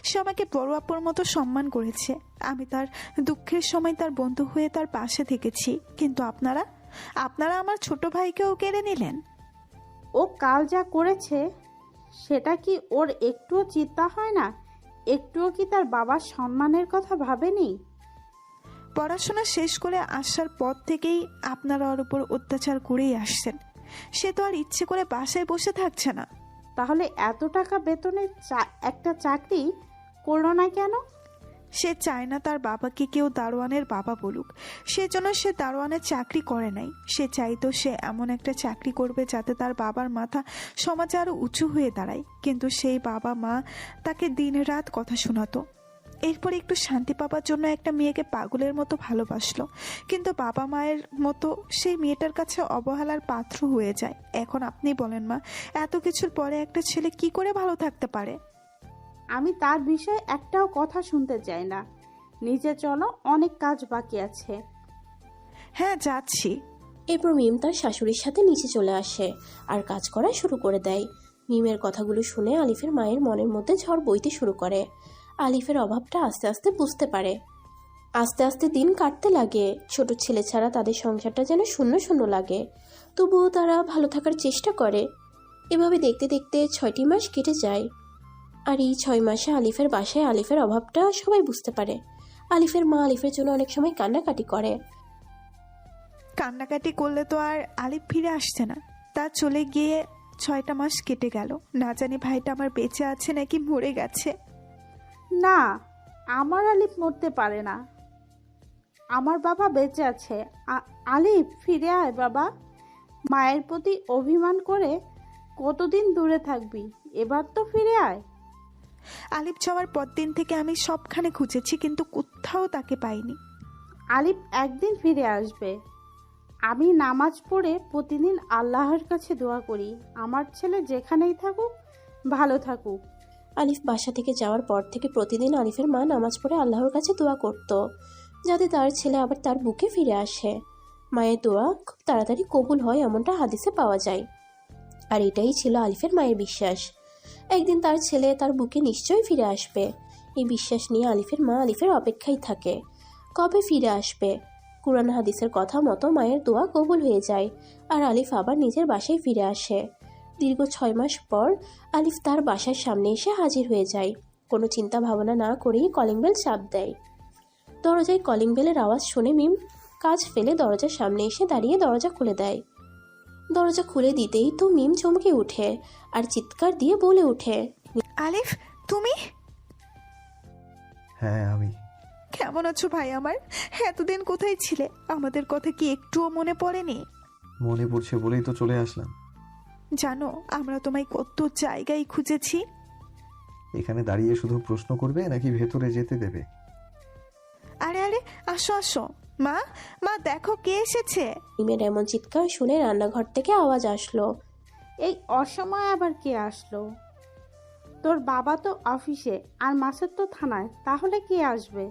সে আমাকে বড় আপুর মতো সম্মান করেছে। আমি তার দুঃখের সময় তার বন্ধু হয়ে তার পাশে থেকেছি, কিন্তু আপনারা আমার ছোট ভাইকেও কেড়ে নিলেন। ও কাল যা করেছে সেটা কি ওর একটুও চিন্তা হয় না? একটুও কি তার বাবার সম্মানের কথা ভাবেনি? পড়াশোনা শেষ করে আসার পর থেকেই আপনারা ওর উপর অত্যাচার করেই আসছেন। সে তো আর ইচ্ছে করে বাসায় বসে থাকছে না। তাহলে এত টাকা বেতনের একটা চাকরি করলো না কেন? সে চায় না তার বাবাকে কেউ দারোয়ানের বাবা বলুক, সেজন্য সে দারোয়ানের চাকরি করে নাই। সে চাইতো সে এমন একটা চাকরি করবে যাতে তার বাবার মাথা সমাজে আরো উঁচু হয়ে দাঁড়ায়, কিন্তু সেই বাবা মা তাকে দিনরাত কথা শোনাতো। এরপর একটু শান্তি পাবার জন্য একটা মেয়েকে পাগলের মতো ভালোবাসলো, কিন্তু বাবা মায়ের মতো সেই মেয়েটার কাছে অবহেলার পাত্র হয়ে যায়। এখন আপনি বলেন মা, এত কিছুর পরে একটা ছেলে কি করে ভালো থাকতে পারে? আমি তার বিষয়ে একটাও কথা শুনতে চাই না। নিচে চলো, অনেক কাজ বাকি আছে। হ্যাঁ, যাচ্ছি। এরপর মিম তার শাশুড়ির সাথে নিচে চলে আসে আর কাজ করা শুরু করে দেয়। মিমের কথাগুলো শুনে আলিফের মায়ের মনের মধ্যে ঝড় বইতে শুরু করে। আলিফের অভাবটা আস্তে আস্তে বুঝতে পারে। আস্তে আস্তে দিন কাটতে লাগে। ছোট ছেলে ছাড়া তাদের সংসারটা যেন শূন্য শূন্য লাগে, তবুও তারা ভালো থাকার চেষ্টা করে। এভাবে দেখতে দেখতে 6টি মাস কেটে যায়। আর এই 6 মাসে আলিফের বাসায় আলিফের অভাবটা সবাই বুঝতে পারে। আলিফের মা আলিফের জন্য অনেক সময় কান্নাকাটি করে। কান্নাকাটি করলে তো আর আলিফ ফিরে আসছে না। তার চলে গিয়ে 6টা মাস কেটে গেল। না জানি ভাইটা আমার বেঁচে আছে নাকি মরে গেছে। না, আমার আলিফ মরতে পারে না। আমার বাবা বেঁচে আছে। আলিফ, ফিরে আয় বাবা। মায়ের প্রতি অভিমান করে কতদিন দূরে থাকবি? এবার তো ফিরে আয়। আলিফ যাওয়ার পর দিন থেকে আমি সবখানে খুঁজেছি, কিন্তু কোথাও তাকে পাইনি। আলিফ একদিন ফিরে আসবে। আমি নামাজ পড়ে প্রতিদিন আল্লাহর কাছে দোয়া করি, আমার ছেলে যেখানেই থাকুক ভালো থাকুক। আলিফ বাসা থেকে যাওয়ার পর থেকে প্রতিদিন আলিফের মা নামাজ পড়ে আল্লাহর কাছে দোয়া করত, যাতে তার ছেলে আবার তার বুকে ফিরে আসে। মায়ের দোয়া খুব তাড়াতাড়ি কবুল হয় এমনটা হাদিসে পাওয়া যায়। আর এটাই ছিল আলিফের মায়ের বিশ্বাস। একদিন তার ছেলে তার বুকে নিশ্চয়ই ফিরে আসবে। এই বিশ্বাস নিয়ে আলিফের মা আলিফের অপেক্ষায় থাকে, কবে ফিরে আসবে। কুরআন হাদিসের কথা মতো মায়ের দোয়া কবুল হয়ে যায় আর আলিফ আবার নিজের বাসায় ফিরে আসে। দীর্ঘ 6 মাস পর আলিফ তার বাসার সামনে এসে হাজির হয়ে যায়। কোনো চিন্তা ভাবনা না করেই কলিং বেল চাপ দেয়। দরজায় কলিং বেলের আওয়াজ শুনে মিম কাজ ফেলে দরজার সামনে এসে দাঁড়িয়ে দরজা খুলে দেয়। দরজা খুলে দিতেই তো মিম চমকে ওঠে আর চিৎকার দিয়ে বলে ওঠে, আলিফ, তুমি? হ্যাঁ আমি। কেমন আছো ভাই আমার? এতদিন কোথায় ছিলে? আমাদের কথা কি একটুও মনে পড়েনি? মনে পড়ছে বলেই তো চলে আসলাম। জানো, আমরা তোমায় কত জায়গায় খুঁজেছি। এখানে দাঁড়িয়ে শুধু প্রশ্ন করবে নাকি ভেতরে যেতে দেবে? আরে আরে, আসো আসো। মা, মা দেখো কে এসেছে। মিমের এমন চিৎকার শুনে রান্নাঘর থেকে আওয়াজ আসলো। এই অসময়ে আবার কে আসলো? তোর বাবা তো অফিসে আর মাসুদ তো থানায়, তাহলে কে আসবে?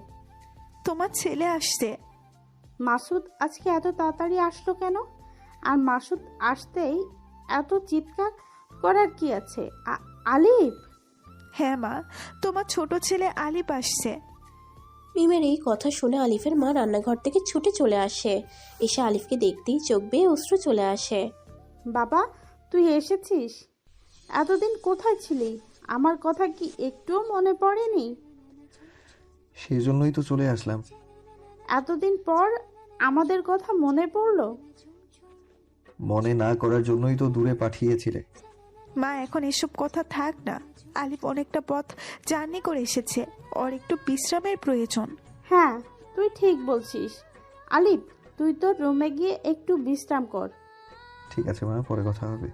তোমার ছেলে আসছে। মাসুদ আজকে এত তাড়াতাড়ি আসলো কেন? আর মাসুদ আসতেই এত চিৎকার করার কি আছে? আলিফ? হ্যাঁ মা, তোমার ছোট ছেলে আলিফ আসছে। মিমের এই কথা শুনে আলিফের মা রান্নাঘর থেকে ছুটে চলে আসে। এসে আলিফকে দেখতেই চোখ বেয়ে অশ্রু চলে আসে। বাবা, তুই এসেছিস? এতদিন কোথায় ছিলি? আমার কথা কি একটুও মনে পড়েনি? সেজন্যই তো চলে আসলাম। এতদিন পর আমাদের কথা মনে পড়লো? মনে না করার জন্যই তো দূরে পাঠিয়েছিলে। মা, এখন এসব কথা থাক না। আলিফ অনেকটা পথ জার্নি করে এসেছে, ওর একটু বিশ্রামের প্রয়োজন। হ্যাঁ, তুই ঠিক বলছিস। আলিফ, তুই তোর রুমে গিয়ে একটু বিশ্রাম কর। ঠিক আছে মা, পরে কথা হবে।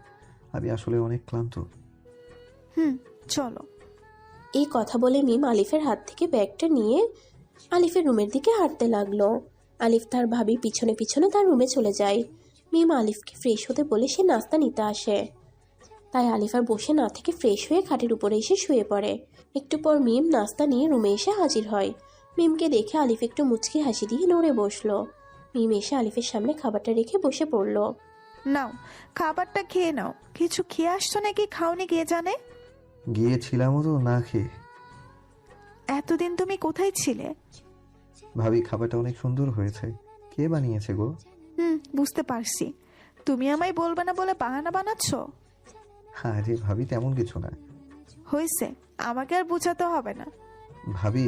আমি আসলে অনেক ক্লান্ত। চলো। এই কথা বলে মিম আলিফের হাত থেকে ব্যাগটা নিয়ে আলিফের রুমের দিকে হাঁটতে লাগলো। আলিফ তার ভাবি পিছনে পিছনে তার রুমে চলে যায়। মিম আলিফকে ফ্রেশ হতে বলে সে নাস্তা নিতে আসে। তাই আলিফ আর বসে না থেকে ফ্রেশ হয়ে খাটের উপরে এসে শুয়ে পড়ে। একটু পর মিম নাস্তা নিয়ে রুমে এসে হাজির হয়। মিমকে দেখে আলিফ একটু মুচকি হাসি দিয়ে নড়ে বসলো। মিম এসে আলিফের সামনে খাবারটা রেখে বসে পড়লো। নাও, খাবারটা খেয়ে নাও। কিছু খেয়ে আসছো নাকি খাওনি কে জানে। গিয়েছিলামও তো না খেয়ে। এতদিন তুমি কোথায় ছিলে? ভাবি, খাবারটা অনেক সুন্দর হয়েছে। কে বানিয়েছে গো? বুঝতে পারছি। তুমি আমায় বলবে না বলে বাহানা বানাচ্ছ। আরে ভাবি, তেমন কিছু না। হয়েছে, আমাকে আর বোঝাতে হবে না। ভাবি,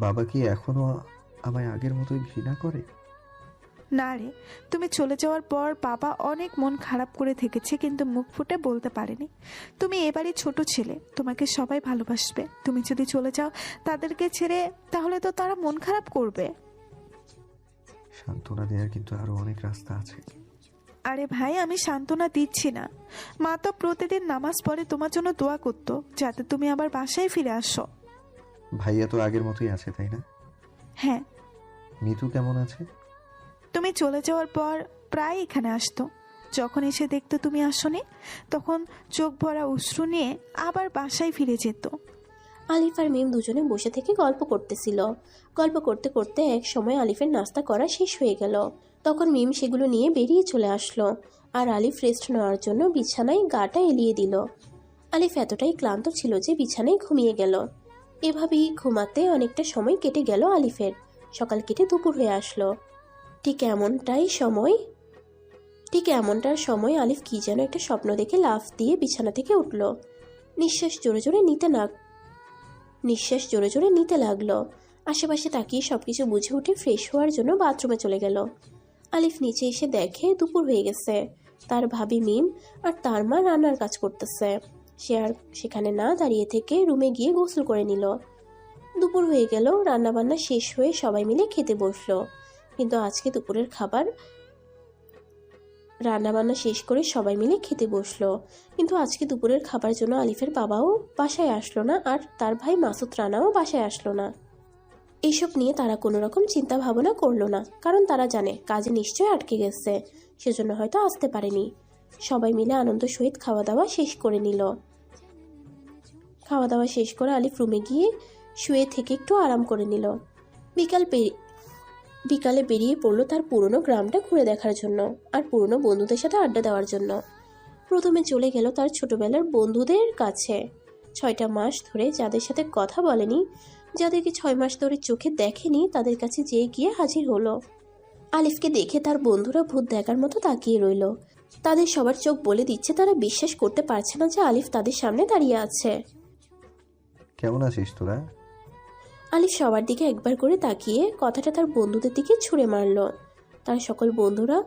বাবা কি এখনো আমায় আগের মতোই ঘৃণা করে? না রে, তুমি চলে যাওয়ার পর বাবা অনেক মন খারাপ করে থেকেছে, কিন্তু মুখ ফুটে বলতে পারেনি। তুমি এবারই ছোট ছেলে, তোমাকে সবাই ভালোবাসবে। তুমি যদি চলে যাও তাদেরকে ছেড়ে, তাহলে তো তারা মন খারাপ করবে। সান্ত্বনা দেওয়ার কিন্তু আরো অনেক রাস্তা আছে। আরে ভাই, আমি সান্ত্বনা দিচ্ছি না। মা তো প্রতিদিন নামাজ পড়ে তোমার জন্য দোয়া করতো, যাতে তুমি আবার বাসায় ফিরে আসো। ভাইয়া তো আগের মতোই আছে, তাই না? হ্যাঁ, মিতু কেমন আছে? তুমি চলে যাওয়ার পর প্রায় এখানে আসতো। যখন এসে দেখতো তুমি আসোনি, তখন চোখ ভরা অশ্রু নিয়ে আবার বাসায় ফিরে যেত। আলিফ আর মিম দুজনে বসে থেকে গল্প করতেছিল। গল্প করতে করতে এক সময় আলিফের নাস্তা করা শেষ হয়ে গেল। তখন মিম সেগুলো নিয়ে বেরিয়ে চলে আসলো, আর আলিফ রেস্ট নেওয়ার জন্য বিছানায় গাটা এলিয়ে দিল। আলিফ এতটাই ক্লান্ত ছিল যে বিছানায় ঘুমিয়ে গেল। এভাবেই ঘুমাতে অনেকটা সময় কেটে গেল আলিফের। সকাল কেটে দুপুর হয়ে আসলো। ঠিক এমনটার সময় আলিফ কি যেন একটা স্বপ্ন দেখে লাফ দিয়ে বিছানা থেকে উঠল। নিঃশ্বাস জোরে জোরে নিতে লাগলো। আশেপাশে তাকিয়ে সবকিছু বুঝে উঠে ফ্রেশ হওয়ার জন্য বাথরুমে চলে গেল। আলিফ নিচে এসে দেখে দুপুর হয়ে গেছে। তার ভাবি মিম আর তার মা রান্নার কাজ করতেছে। সে আর সেখানে না দাঁড়িয়ে থেকে রুমে গিয়ে গোসল করে নিল। দুপুর হয়ে গেল, রান্নাবান্না শেষ হয়ে সবাই মিলে খেতে বসলো। কিন্তু আজকে দুপুরের খাবার রান্নাবান্না শেষ করে সবাই মিলে খেতে বসলো। কিন্তু আজকে দুপুরের খাবার জন্য আলিফের বাবাও বাসায় আসলো না, আর তার ভাই মাসুদ রানাও বাসায় আসলো না। এইসব নিয়ে তারা কোনো রকম চিন্তা ভাবনা করলো না, কারণ তারা জানে কাজে নিশ্চয়ই আটকে গেছে, সেজন্য হয়তো আসতে পারেনি। সবাই মিলে আনন্দ সহিত খাওয়া দাওয়া শেষ করে নিল। খাওয়া দাওয়া শেষ করে আলিফ রুমে গিয়ে শুয়ে থেকে একটু আরাম করে নিল। বিকালে বেরিয়ে পড়লো তার পুরনো গ্রামটা ঘুরে দেখার জন্য, আর পুরনো বন্ধুদের সাথে আড্ডা দেওয়ার জন্য। প্রথমে চলে গেল তার ছোটবেলার বন্ধুদের কাছে। 6টা মাস ধরে যাদের সাথে কথা বলেনি, যাদেরকে 6 মাস ধরে চোখে দেখেনি, তাদের কাছে যেয়ে গিয়ে হাজির হলো। আলিফকে দেখে তার বন্ধুরা ভূত দেখার মতো তাকিয়ে রইল। তাদের সবার চোখ বলে দিচ্ছে তারা বিশ্বাস করতে পারছে না যে আলিফ তাদের সামনে দাঁড়িয়ে আছে। কেমন আছিস তোরা? আলিফ সবার দিকে একবার করে তাকিয়ে কথাটা তার বন্ধুদের দিকে ছুঁড়ে মারল। তার সকল বন্ধুরা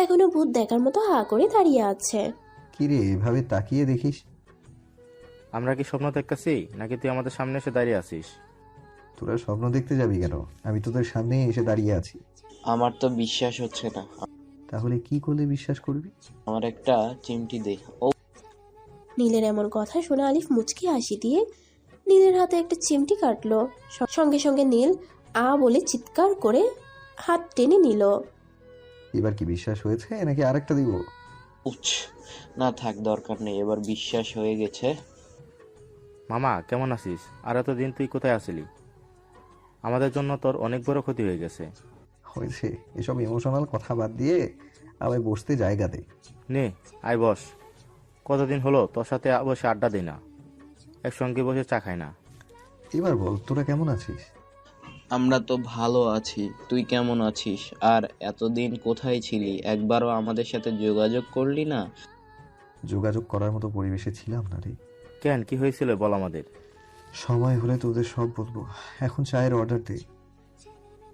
এখনো ভূত দেখার মতো হা করে দাঁড়িয়ে আছে। কি রে, এভাবে তাকিয়ে দেখিস? আমরা কি স্বপ্ন দেখতেছি, নাকি তুই আমাদের সামনে এসে দাঁড়িয়ে আছিস? তোরা স্বপ্ন দেখতে যাবি কেন? আমি তোদের সামনেই এসে দাঁড়িয়ে আছি। আমার তো বিশ্বাস হচ্ছে না। তাহলে কি করলে বিশ্বাস করবি? আমার একটা চিমটি দে। ও নীলের এমন কথা শুনে আলিফ মুচকি হাসি দিয়ে নীলের হাতে একটা চিমটি কাটলো। সঙ্গে সঙ্গে নীল আ বলে চিৎকার করে হাত টেনে নিল। এবার কি বিশ্বাস হয়েছে নাকি আরেকটা দিব? উচ, না থাক, দরকার নেই, এবার বিশ্বাস হয়ে গেছে। মামা কেমন আছিস? আর এতদিন তুই কোথায় আছিলি? আমাদের জন্য তোর অনেক বড় ক্ষতি হয়ে গেছে। হয়েছে, এসব ইমোশনাল কথা বাদ দিয়ে আমায় বসতে জায়গা দে। নে আয় বস। কতদিন হলো তোর সাথে বসে আড্ডা দিই না, একসঙ্গে বসে চা খাই না। এবার বল, তোরা কেমন আছিস? আমরা তো ভালো আছি, তুই কেমন আছিস? আর এতদিন কোথায় ছিলি? একবারও আমাদের সাথে যোগাযোগ করলি না। যোগাযোগ করার মতো পরিবেশে ছিলাম না রে। কেন, কি হয়েছিল বল আমাদের। সময় হলে তোদের সব বলবো, এখন চায়ের অর্ডার দে।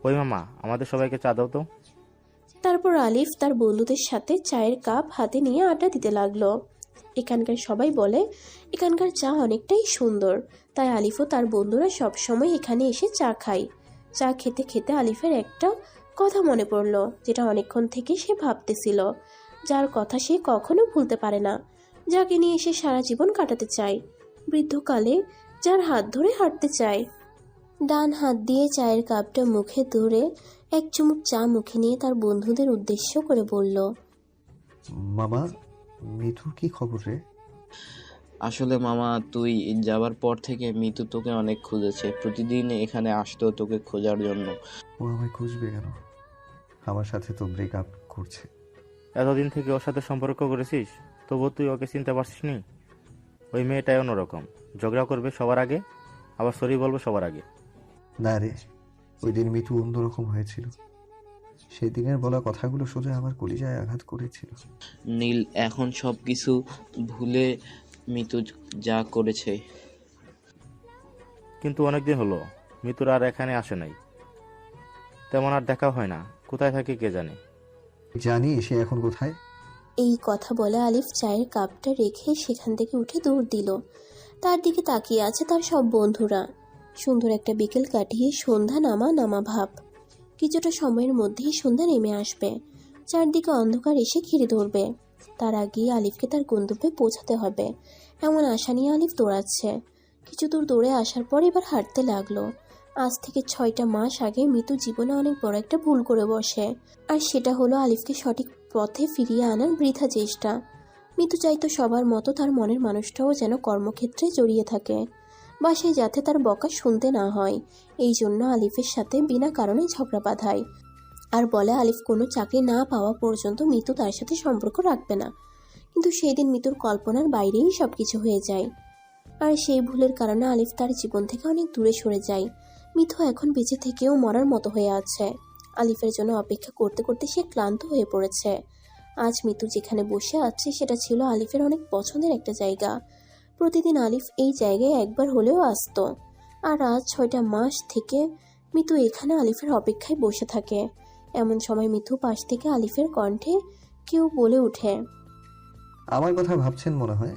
ওই মামা, আমাদের সবাইকে চা দাও তো। তারপর আলিফ তার বন্ধুদের সাথে চায়ের কাপ হাতে নিয়ে আড্ডা দিতে লাগলো। এখানকার সবাই বলে এখানকার চা অনেকটাই সুন্দর, তাই আলিফ ও তার বন্ধুরা সব সময় এখানে এসে চা খায়। চা খেতে খেতে আলিফের একটা কথা মনে পড়লো, যেটা অনেকক্ষণ থেকে সে ভাবতেছিল, যার কথা সে কখনো ভুলতে পারে না, যাকে নিয়ে সে সারা জীবন কাটাতে চায়, বৃদ্ধকালে যার হাত ধরে হাঁটতে চায়। ডান হাত দিয়ে চায়ের কাপটা মুখে ধরে এক চুমুক চা মুখে নিয়ে তার বন্ধুদের উদ্দেশ্য করে বলল, মামা, মিতুর কি খবর রে? আসলে মামা, তুই যাবার পর থেকে মিতু তোকে অনেক খুঁজেছে, প্রতিদিন এখানে আসতো তোকে খোঁজার জন্য। ও আমায় খুঁজবে কেন? আমার সাথে তো ব্রেকআপ করছে। এতদিন থেকে ওর সাথে সম্পর্ক করেছিস, তবুও তুই ওকে চিনতে পারছিস নি? ওই মেয়েটাই অন্যরকম, ঝগড়া করবে সবার আগে, আবার সরি বলবে সবার আগে। না রে, ওই দিন মিতু অন্যরকম হয়েছিল। সেই দিনের বলা কথাগুলো সোজা আমার কলিজায় আঘাত করেছিল। নীল এখন সবকিছু ভুলে মিতু যা করেছে। কিন্তু অনেকদিন হলো মিতুর আর এখানে আসে নাই, তেমন আর দেখা হয় না, কোথায় থাকে কে জানে। জানি সে এখন কোথায়। এই কথা বলে আলিফ চায়ের কাপটা রেখে সেখান থেকে উঠে দৌড় দিল। তার দিকে তাকিয়ে আছে তার সব বন্ধুরা। সুন্দর একটা বিকেল কাটিয়ে সন্ধ্যা নামা ভাব। কিছুটা সময়ের মধ্যেই সন্ধ্যা নেমে আসবে। চারদিকে অন্ধকার এসে ঘিরে ধরবে। তার আগেই আলিফকে তার গন্তব্যে পৌঁছাতে হবে, এমন আশা নিয়ে আলিফ দৌড়াচ্ছে। কিছু দূর দৌড়ে আসার পর এবার হাঁটতে লাগলো। আজ থেকে 6টা মাস আগে মিতু জীবনে অনেক বড় একটা ভুল করে বসে, আর সেটা হলো আলিফকে সঠিক পথে ফিরিয়ে আনার বৃথা চেষ্টা। মিতু চাইতো সবার মতো তার মনের মানুষটাও যেন কর্মক্ষেত্রে জড়িয়ে থাকে, বাসায় যাতে তার বকা শুনতে না হয়। এই জন্য আলিফের সাথে বিনা কারণে ঝগড়া বাঁধায়, আর বলে আলিফ কোনো চাকরি না পাওয়া পর্যন্ত মিতু তার সাথে সম্পর্ক রাখবে না। কিন্তু সেই দিন মিতুর কল্পনার বাইরেই সবকিছু হয়ে যায়, আর সেই ভুলের কারণে আলিফ তার জীবন থেকে অনেক দূরে সরে যায়। মিতু এখন বেঁচে থেকেও মরার মতো হয়ে আছে। আলিফের জন্য অপেক্ষা করতে করতে সে ক্লান্ত হয়ে পড়েছে। আজ মিতু যেখানে বসে আছে সেটা ছিল আলিফের অনেক পছন্দের একটা জায়গা। প্রতিদিন আলিফ এই জায়গায় একবার হলেও আসতো, আর আজ 6টা মাস থেকে মিতু এখানে আলিফের অপেক্ষায় বসে থাকে। এমন সময় মিতু পাশ থেকে আলিফের কণ্ঠে কেউ বলে ওঠে, আমার কথা ভাবছেন মনে হয়।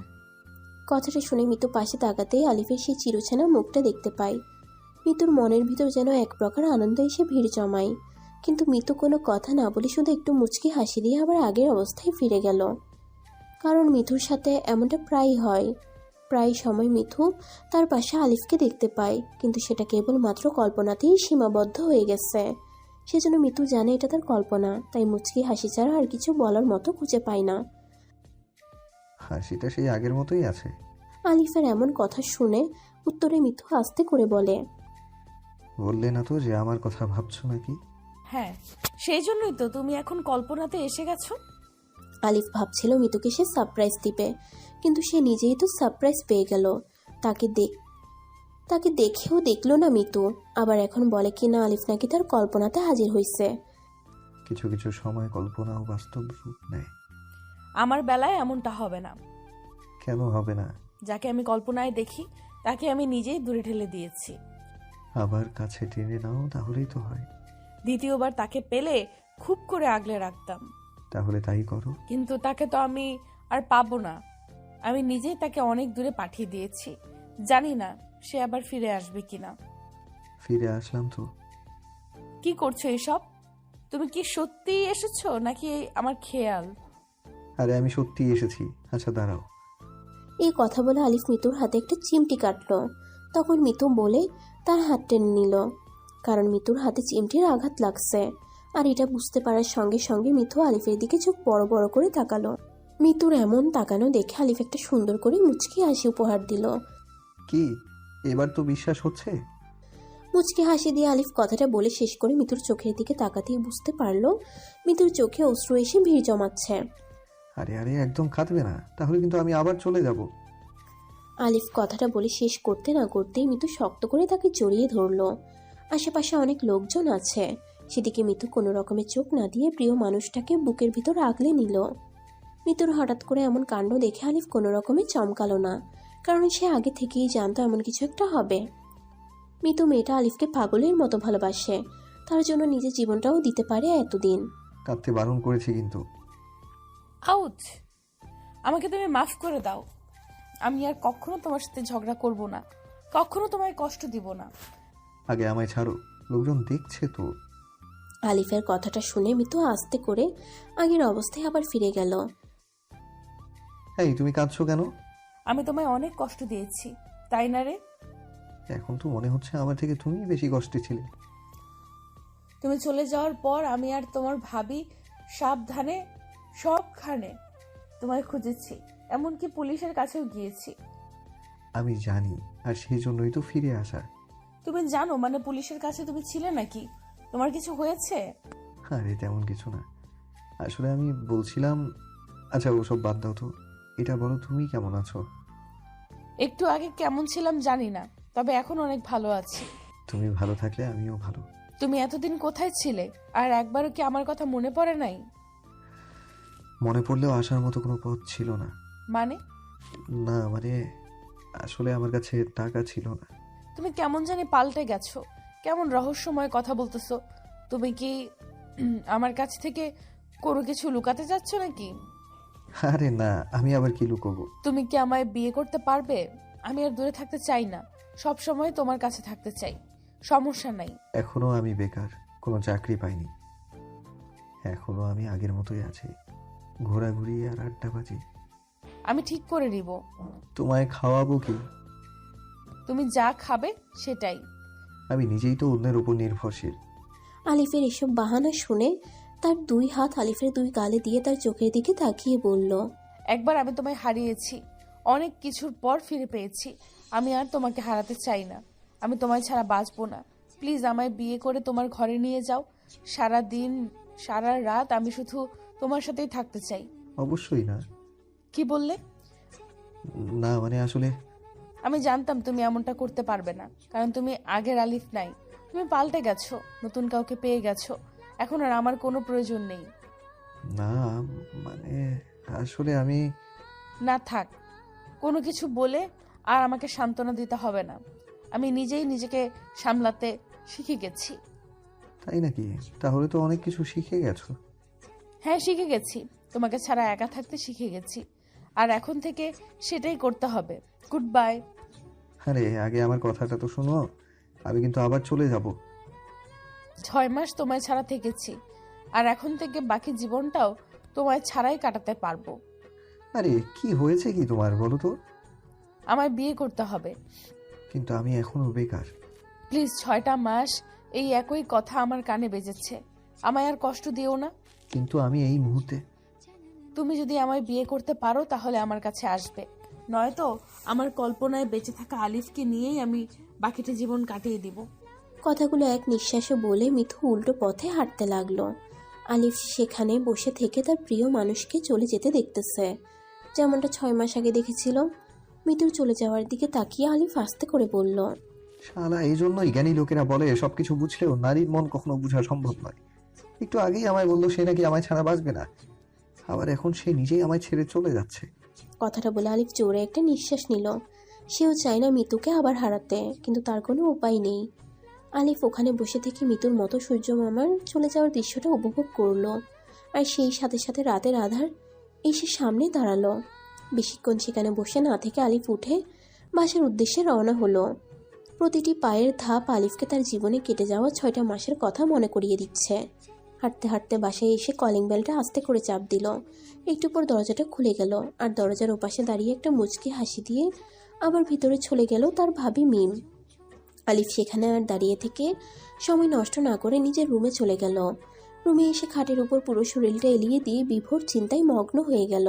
কথাটা শুনে মিতু পাশে তাকাতেই আলিফের সেই চিরচেনা মুখটা দেখতে পায়। মিতুর মনের ভিতর যেন এক প্রকার আনন্দ এসে ভিড় জমায়, কিন্তু মিতু কোনো কথা না বলে শুধু একটু মুচকি হাসি দিয়ে আবার আগের অবস্থায় ফিরে গেল। কারণ মিতুর সাথে এমনটা প্রায়ই হয়। প্রায় সময় মিতু তার পাশে আলিফকে দেখতে পায়, কিন্তু সেটা কেবলমাত্র কল্পনাতেই সীমাবদ্ধ হয়ে গেছে। সেজন্য মিতু জানে এটা তার কল্পনা, তাই মুচকি হাসি ছাড়া আর কিছু বলার মতো খুঁজে পায় না। হাসিটা সেই আগের মতোই আছে। আলিফের এমন কথা শুনে উত্তরে মিতু আস্তে করে বলে, বললে না তো যে আমার কথা ভাবছো নাকি? হ্যাঁ, সেই জন্যই তো তুমি এখন কল্পনাতে এসে গেছো। আলিফ ভাবছিল মিতুকে সে সারপ্রাইজ দিবে, কিন্তু সে নিজেই তো সারপ্রাইজ পেয়ে গেল। তাকে দেখেও দেখলো না মিতু, আবার এখন বলে কি না আলিফ নাকি তার কল্পনাতে হাজির হয়েছে। কিছু কিছু সময় কল্পনাও বাস্তব রূপ নেয়। আমার বেলায় এমনটা হবে না। কেন হবে না? যাকে আমি কল্পনায় দেখি তাকে আমি নিজেই দূরে ঠেলে দিয়েছি। আবার কাছে টেনে নাও, তাহলেই তো হয়। দ্বিতীয়বার তাকে পেলে খুব করে আগলে রাখতাম, তাহলে তাই করো। কিন্তু তাকে তো আমি আর পাবো না। আমি নিজেই তাকে অনেক দূরে পাঠিয়ে দিয়েছি। জানি না সে আবার ফিরে আসবে কিনা। ফিরে আসলাম তো। কি করছো এসব? তুমি কি সত্যি এসেছো নাকি আমার খেয়াল? আরে আমি সত্যি এসেছি। আচ্ছা দাঁড়াও। এই কথা বলে আলিফ মিতুর হাতে একটা চিমটি কাটলো। তখন মিতু বলে তার হাত টেনে নিল, কারণ মিতুর হাতে চিমটির আঘাত লাগছে। আর এটা বুঝতে পারার সঙ্গে সঙ্গে মিতু আলিফের দিকে চোখ বড় বড় করে তাকালো। মিতুর এমন তাকানো দেখে আলিফ একটা সুন্দর করে মুচকি হাসি উপহার দিল। কি এবার তো বিশ্বাস হচ্ছে? মুচকি হাসি দিয়ে আলিফ কথাটা বলে শেষ করে মিতুর চোখের দিকে তাকাতেই বুঝতে পারলো মিতুর চোখে অশ্রু এসে ভিড় জমাচ্ছে। আরে আরে একদম কাঁদবে না, তাহলে কিন্তু আমি আবার চলে যাব। আলিফ কথাটা বলে শেষ করতে না করতেই মিতু শক্ত করে তাকে জড়িয়ে ধরলো। আশেপাশে অনেক লোকজন আছে, সেদিকে মিতু কোনো রকমের চোখ না দিয়ে প্রিয় মানুষটাকে বুকের ভিতর আগলে নিল। মিতুর হঠাৎ করে এমন কাণ্ড দেখে আলিফ কোনো রকমে চমকালো না, কারণ সে আগে থেকেই জানতো এমন কিছু একটা হবে। মিতু মেয়েটা আলিফকে পাগলের মতো ভালোবাসে, তার জন্য নিজের জীবনটাও দিতে পারে এতদিন। কাঁদতে বারণ করেছি কিন্তু। আউট! আমাকে তুমি মাফ করে দাও। আমি আর কখনো তোমার সাথে ঝগড়া করব না, কখনো তোমায় কষ্ট দিব না। আগে আমায় ছাড়ো, লোকজন দেখছে তো। আলিফের কথাটা শুনে মিতু আস্তে করে আগের অবস্থায় আবার ফিরে গেল। এই তুমি কাঁদছো কেন? আমি তোমায় অনেক কষ্ট দিয়েছি, তাই না রে? এখন তো মনে হচ্ছে আমার থেকে তুমিই বেশি কষ্টে ছিলে। তুমি চলে যাওয়ার পর আমি আর তোমার ভাবি সাবধানে সবখানে তোমায় খুঁজেছি, এমনকি পুলিশের কাছেও গিয়েছি। আমি জানি, আর সেই জন্যই তো ফিরে আসা। তুমি জানো মানে পুলিশের কাছে তুমি ছিলে নাকি? তোমার কিছু হয়েছে? আরে তেমন কিছু না, আসলে আমি বলছিলাম। আচ্ছা ওসব বাদ দাও তো, এটা বলো তুমি কেমন আছো? একটু আগে কেমন ছিলাম জানি না, তবে এখন অনেক ভালো আছি। তুমি ভালো থাকলে আমিও ভালো। তুমি এতদিন কোথায় ছিলে, আর একবারও কি আমার কথা মনে পড়ে নাই? মনে পড়লেও আসার মতো কোনো পথ ছিল না। মানে? না মানে আসলে আমার কাছে টাকা ছিল না। তুমি কেমন জানি পাল্টে গেছো, কেমন রহস্যময় কথা বলতেছো। তুমি কি আমার কাছ থেকে কোনো কিছু লুকাতে যাচ্ছ নাকি? আরে না, আমি আবার কি লুকোবো? তুমি কি আমায় বিয়ে করতে পারবে? আমি আর দূরে থাকতে চাই না, সব সময় তোমার কাছে থাকতে চাই। সমস্যা নাই। এখনো আমি বেকার, কোনো চাকরি পাইনি। এখনো আমি আগের মতোই আছি, ঘোরাঘুরি আর আড্ডাবাজি। আমি ঠিক করে নিব। তোমায় খাওয়াবো কি? তুমি যা খাবে সেটাই। আমি নিজেই তো অন্যের উপর নির্ভরশীল। আলিফের এসব বাহানা শুনে তার 2 হাত আলিফের 2 গালে দিয়ে তার চোখের দিকে তাকিয়ে বলল, একবার আমি তোমায় হারিয়েছি, অনেক কিছুর পর ফিরে পেয়েছি। আমি আর তোমাকে হারাতে চাই না। আমি তোমায় ছাড়া বাঁচবো না। প্লিজ আমায় বিয়ে করে তোমার ঘরে নিয়ে যাও। সারা দিন সারা রাত আমি শুধু তোমার সাথেই থাকতে চাই। অবশ্যই না। কি বললে? না মানে আসলে আমি জানতাম তুমি এমনটা করতে পারবে না, কারণ তুমি আগের আলিফ নাই। তুমি পাল্টে গেছো, নতুন কাউকে পেয়ে গেছো। এখন আর আমার কোনো প্রয়োজন নেই। না মানে আসলে আমি না থাক, কোনো কিছু বলে আর আমাকে সান্ত্বনা দিতে হবে না। আমি নিজেই নিজেকে সামলাতে শিখে গেছি। তাই নাকি? তাহলে তো অনেক কিছু শিখে গেছো। হ্যাঁ, শিখে গেছি। তোমাকে ছাড়া একা থাকতে শিখে গেছি, আর এখন থেকে সেটাই করতে হবে। Good bye. আরে আগে আমার কথাটা তো শোনো, আমি কিন্তু আবার চলে যাব। 6 মাস তোমায় ছাড়া থেকেছি, আর এখন থেকে বাকি জীবনটাও তোমায় ছাড়াই কাটাতে পারবো। আরে কি হয়েছে কি তোমার বলো তো? আমায় বিয়ে করতে হবে। কিন্তু আমি এখনো বেকার। প্লিজ 6টা মাস এই একই কথা আমার কানে বেজেছে। আমায় আর কষ্ট দিও না। কিন্তু আমি এই মুহূর্তে তুমি যদি আমায় বিয়ে করতে পারো তাহলে আমার কাছে আসবে, নয়তো আমার কল্পনায় বেঁচে থাকা আলিফকে নিয়েই আমি বাকিটা জীবন কাটিয়ে দিব। কথাগুলো এক নিঃশ্বাসে বলে মিথু উল্টো পথে হাঁটতে লাগলো। আলিফ সেখানে বসে থেকে তার প্রিয় মানুষকে চলে যেতে দেখতেছে, যেমনটা 6 মাস আগে দেখেছিল। মিতুর চলে যাওয়ার দিকে তাকিয়ে আলিফ আস্তে করে বলল, শালা এই জন্যই জ্ঞানী লোকেরা বলে সবকিছু বুঝলেও নারীর মন কখনো বোঝা সম্ভব নয়। একটু আগেই আমায় বললো সে নাকি আমায় ছাড়া বাঁচবে না, আবার এখন সে নিজেই আমায় ছেড়ে চলে যাচ্ছে। কথাটা বলে আলিফ জোরে একটা নিঃশ্বাস নিল। সেও চায় না মিতুকে আবার হারাতে, কিন্তু তার কোনো উপায় নেই। আলিফ ওখানে বসে থেকে মিতুর মতো সূর্য মামার চলে যাওয়ার দৃশ্যটা উপভোগ করলো, আর সেই সাথে সাথে রাতের আধার এসে সামনে দাঁড়ালো। বেশিক্ষণ সেখানে বসে না থেকে আলিফ উঠে বাসার উদ্দেশ্যে রওনা হলো। প্রতিটি পায়ের ধাপ আলিফকে তার জীবনে কেটে যাওয়া 6টা মাসের কথা মনে করিয়ে দিচ্ছে। হাঁটতে হাঁটতে বাসায় এসে কলিং বেলটা আস্তে করে চাপ দিল। একটু পর দরজাটা খুলে গেল, আর দরজার ওপাশে দাঁড়িয়ে একটা মুচকি হাসি দিয়ে আবার ভিতরে চলে গেল তার ভাবি মিম। আলিফ সেখানে আর দাঁড়িয়ে থেকে সময় নষ্ট না করে নিজের রুমে চলে গেল। রুমে এসে খাটের উপর পুরো শরীরটা এলিয়ে দিয়ে বিভোর চিন্তায় মগ্ন হয়ে গেল।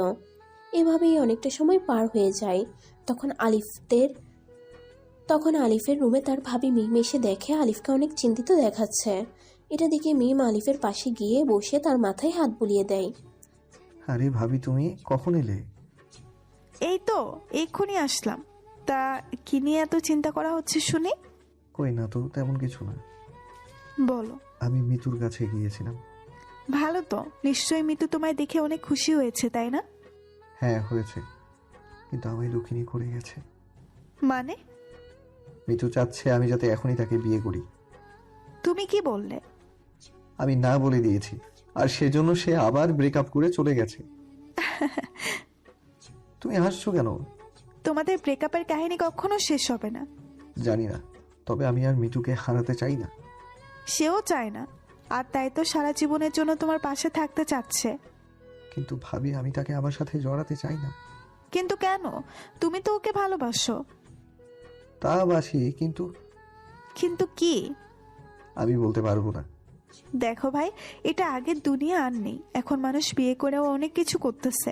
এভাবেই অনেকটা সময় পার হয়ে যায়। তখন আলিফের রুমে তার ভাবি মিম এসে দেখে আলিফকে অনেক চিন্তিত দেখাচ্ছে। এটা দেখে মিম আলিফের পাশে গিয়ে বসে তার মাথায় হাত বুলিয়ে দেয়। আরে ভাবি তুমি কখন এলে? এই তো এক্ষুনি আসলাম। তা কি নিয়ে এত চিন্তা করা হচ্ছে শুনি? কই না তো, তেমন কিছু না। বলো। আমি মিতুর কাছে গিয়েছিলাম। ভালো তো, নিশ্চয়ই মিতু তোমায় দেখে অনেক খুশি হয়েছে, তাই না? হ্যাঁ হয়েছে, কিন্তু আমায় লুকিয়ে করে গেছে। মানে? মিতু চাচ্ছে আমি যাতে এখনই তাকে বিয়ে করি। তুমি কি বললে? আমি না বলে দিয়েছি, আর সেজন্য সে আবার ব্রেকআপ করে চলে গেছে। তুমি হাসছো কেন? তোমাদের ব্রেকআপের কাহিনী কখনো শেষ হবে না। জানি না, তবে আমি আর মিতুকে হারাতে চাই না। সেও চায় না, আর তাই তো সারা জীবনের জন্য তোমার পাশে থাকতে চাচ্ছে। কিন্তু ভাবি আমি তাকে আমার সাথে জড়াতে চাই না। কিন্তু কেন? তুমি তো ওকে ভালোবাসো। তা বাসি, কিন্তু কিন্তু কি? আমি বলতে পারবো না। দেখো ভাই, এটা আগের দুনিয়া আর নেই। এখন মানুষ বিয়ে করেও অনেক কিছু করতেছে।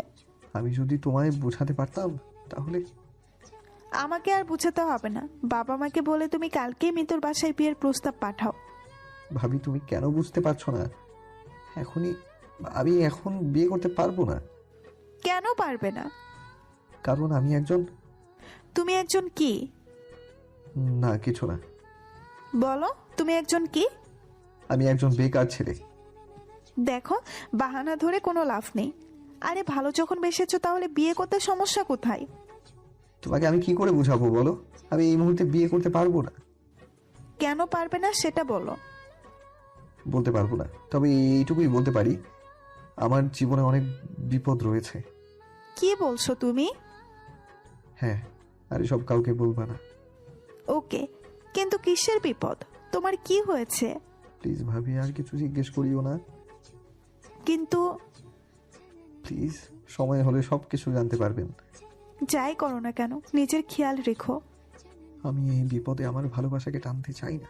আমি যদি তোমায় বোঝাতে পারতাম তাহলে। আমাকে আর বুঝাতে হবে না। বাবা মাকে বলে তুমি কালকেই মিতুর বাসায় বিয়ের প্রস্তাব পাঠাও। ভাবি তুমি কেন বুঝতে পারছো না? আমি এখন বিয়ে করতে পারবো না। কেন পারবে না? কারণ আমি একজন। তুমি একজন কি? না কিছু না। বলো, তুমি একজন কি? আমি একজন বেকার ছেলে। দেখো, বাহানা ধরে কোনো লাভ নেই। আরে ভালো যখন বেসেছো তাহলে বিয়ে করতে সমস্যা কোথায়? তোমাকে আমি কি করে বুঝাবো বলো? আমি এই মুহূর্তে বিয়ে করতে পারবো না। কেন পারবে না সেটা বলো। বলতে পারবো না, তবে এইটুকুই বলতে পারি আমার জীবনে অনেক বিপদ রয়েছে। কি বলছো তুমি? হ্যাঁ, আর এসব কাউকে বলবা না ওকে, কিন্তু কিসের বিপদ? তোমার কি হয়েছে? প্লিজ ভাবি, আর কিছু জিজ্ঞেস করিও না কিন্তু প্লিজ। সময় হলে সব কিছু জানতে পারবেন। যাই করো না কেন, নিজের খেয়াল রেখো। আমি এই বিপদে আমার ভালোবাসাকে টানতে চাই না।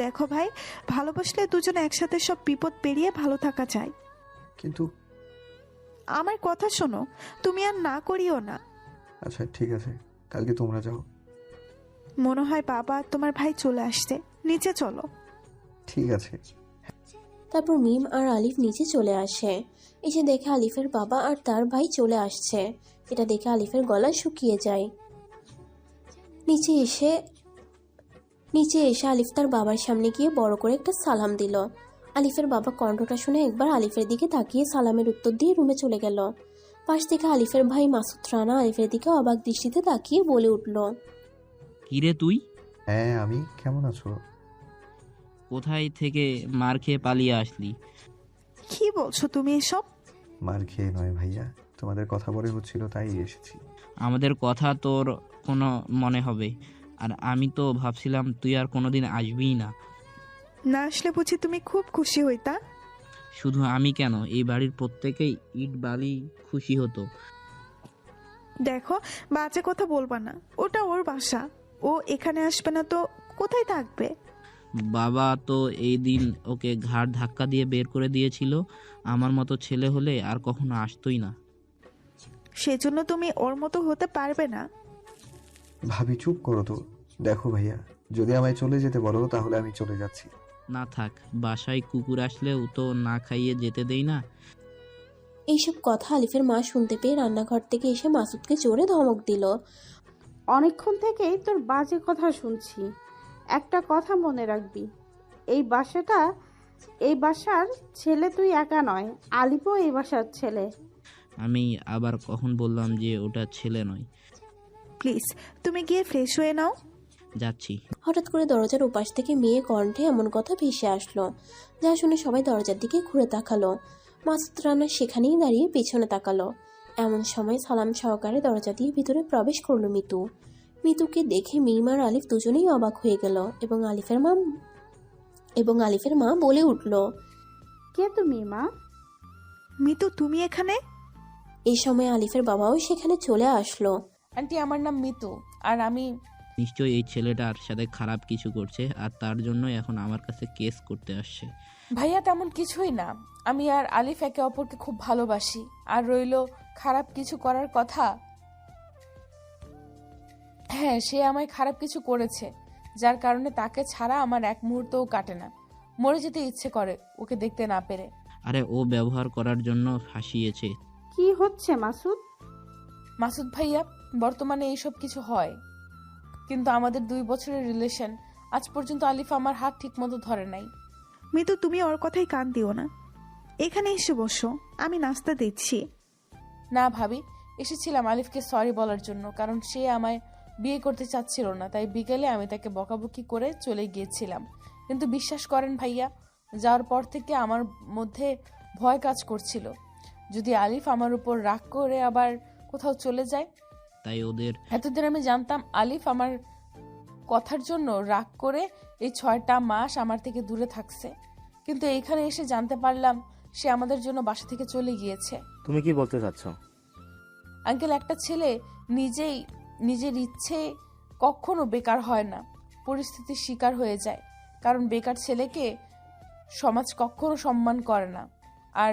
দেখো ভাই, ভালোবাসলে দুজনে একসাথে সব বিপদ পেরিয়ে ভালো থাকা যায়। কিন্তু আমার কথা শোনো, তুমি আর না করিও না। আচ্ছা ঠিক আছে, কালকে তোমরা যাও। মনে হয় বাবা আর তোমার ভাই চলে আসছে, নিচে চলো। ঠিক আছে। তারপর মিম আর আলিফ নিচে চলে আসে। এসে দেখে আলিফের বাবা আর তার ভাই চলে আসছে। এটা দেখে আলিফের গলা শুকিয়ে যায়। নিচে এসে আলিফ তার বাবার সামনে গিয়ে বড় করে একটা সালাম দিল। আলিফের বাবা কণ্ঠটা শুনে একবার আলিফের দিকে তাকিয়ে সালামের উত্তর দিয়ে রুমে চলে গেল। পাশ থেকে আলিফের ভাই মাসুদ রানা আলিফের দিকে অবাক দৃষ্টিতে তাকিয়ে বলে উঠল, কিরে তুই? হ্যাঁ, আমি কেমন আছো? কোথায় থেকে মার খেয়ে পালিয়ে আসলি? কি বলছো তুমি এসব? মার খেয়ে নয় ভাইয়া, তোমাদের কথা বলে হচ্ছিল তাই এসেছি। আমাদের কথা তোর কোনো মনে হবে? আর আমি তো ভাবছিলাম তুই আর কোনোদিন আসবিই না। না আসলে বুঝি তুমি খুব খুশি হইতা? শুধু আমি কেন, এই বাড়ির প্রত্যেকেই ইট বালি খুশি হতো। দেখো, বাজে কথা বলবা না, ওটা ওর বাসা। ও এখানে আসবে না তো কোথায় থাকবে? বাবা তো এই দিন ওকে ঘাড় ধাক্কা দিয়ে বের করে দিয়েছিল। আমার মতো ছেলে হলে আর কখনো আসতোই না। সেজন্য তুমি ওর মতো হতে পারবে না। ভাবি চুপ করো তো। দেখো ভাইয়া, যদি আমায় চলে যেতে বলো তাহলে আমি চলে যাচ্ছি। না থাক, বাসায় কুকুর আসলেও তো না খাইয়ে যেতে দেই না। এইসব কথা আলিফের মা শুনতে পেয়ে রান্নাঘর থেকে এসে মাসুদকে জোরে ধমক দিল। অনেকক্ষণ থেকেই তোর বাজে কথা শুনছি। একটা কথা মনে রাখবি, এই বাসার ছেলে তুই একা নয়, আলিফও এই বাসার ছেলে। আমি আবার কখন বললাম যে ওটা ছেলে নয়? প্লিজ তুমি গিয়ে ফ্রেশ হয়ে নাও। যাচ্ছি। হঠাৎ করে দরজার উপাস থেকে মেয়ে কণ্ঠে এমন কথা ভেসে আসলো, যা শুনে সবাই দরজার দিকে ঘুরে তাকালো। মাসুদ রানা সেখানেই দাঁড়িয়ে পেছনে তাকালো। এমন সময় সালাম সহকারে দরজা দিয়ে ভিতরে প্রবেশ করলো মিতু। মিতুকে দেখে মিম আর আলিফ দুজনেই অবাক হয়ে গেল এবং আলিফের মা বলে উঠল, কে তুমি মা? মিতু, তুমি এখানে? এই সময় আলিফের বাবাও সেখানে চলে আসলো। আন্টি, আমার নাম মিতু, আর আমি নিশ্চয়ই এই ছেলেটার সাথে খারাপ কিছু করছে আর তার জন্য এখন আমার কাছে কেস করতে আসছে। ভাইয়া তেমন কিছুই না। আমি আর আলিফ একে অপরকে খুব ভালোবাসি। আর রইলো খারাপ কিছু করার কথা, হ্যাঁ, সে আমায় খারাপ কিছু করেছে, যার কারণে তাকে ছাড়া আমার এক মুহূর্তও কাটে না। মরে যেতে ইচ্ছে করে ওকে দেখতে না পেরে। আরে ও ব্যবহার করার জন্য ফাঁসিয়েছে। কি হচ্ছে মাসুদ? মাসুদ ভাইয়া, বর্তমানে এইসব কিছু হয়, কিন্তু আমাদের 2 বছরের রিলেশন, আজ পর্যন্ত আলিফ আমার হাত ঠিক মতো ধরে নাই। মিতু, তুমি ওর কথাই কান দিও না। এখানে এসে বসো, আমি নাস্তা দিচ্ছি। না ভাবি, এসেছিলাম আলিফকে সরি বলার জন্য, কারণ সে আমায় বিয়ে করতে চাচ্ছিল না, তাই বিকেলে আমি তাকে বকাবকি করে চলে গিয়েছিলাম। কিন্তু বিশ্বাস করেন ভাইয়া, যাওয়ার পর থেকে আমার মধ্যে ভয় কাজ করছিল, যদি আলিফ আমার উপর রাগ করে আবার কোথাও চলে যায়। তাই ওদের এতদিন আমি জানতাম আলিফ আমার কথার জন্য রাগ করে এই 6টা মাস আমার থেকে দূরে থাকছে, কিন্তু এইখানে এসে জানতে পারলাম সে আমাদের জন্য বাসা থেকে চলে গিয়েছে। তুমি কি বলতে চাচ্ছ? আঙ্কেল, একটা ছেলে নিজের ইচ্ছে কখনো বেকার হয় না, পরিস্থিতির শিকার হয়ে যায়। কারণ বেকার ছেলেকে সমাজ কখনো সম্মান করে না, আর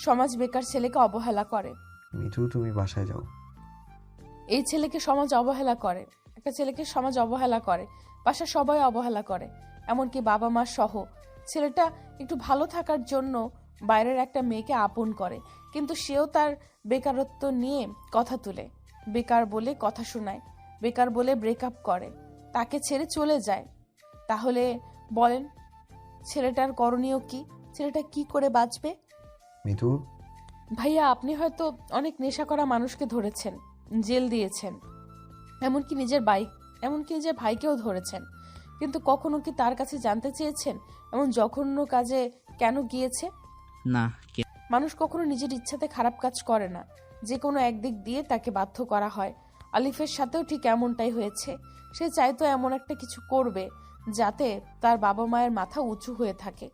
সমাজ বেকার ছেলেকে অবহেলা করে। মিঠু, তুমি বাসায় যাও। এই ছেলেকে সমাজ অবহেলা করে, একটা ছেলেকে সমাজ অবহেলা করে, বাসার সবাই অবহেলা করে, এমনকি বাবা মা সহ। ছেলেটা একটু ভালো থাকার জন্য বাইরের একটা মেয়েকে আপন করে, কিন্তু সেও তার বেকারত্ব নিয়ে কথা তুলে, বেকার বলে কথা শোনায়, বেকার বলে ব্রেকআপ করে, তাকে ছেড়ে চলে যায়। তাহলে বলেন, ছেলেটার করণীয় কি? ছেলেটা কি করে বাঁচবে? মিঠু, ভাইয়া, আপনি হয়তো অনেক নেশা করা মানুষকে ধরেছেন, জেল দিয়েছেন, এমনকি নিজের ভাইকেও ধরেছেন, কিন্তু কখনো কি তার কাছে জানতে চেয়েছেন এমন জঘন্য কাজে কেন গিয়েছে? না মানুষ কখনো নিজের ইচ্ছাতে খারাপ কাজ করে না, যে কোনো একদিক দিয়ে তাকে বাধ্য করা হয়। আলিফের সাথেও ঠিক এমনটাই হয়েছে। সে চাইতো এমন একটা কিছু করবে যাতে তার বাবা মায়ের মাথা উঁচু হয়ে থাকে,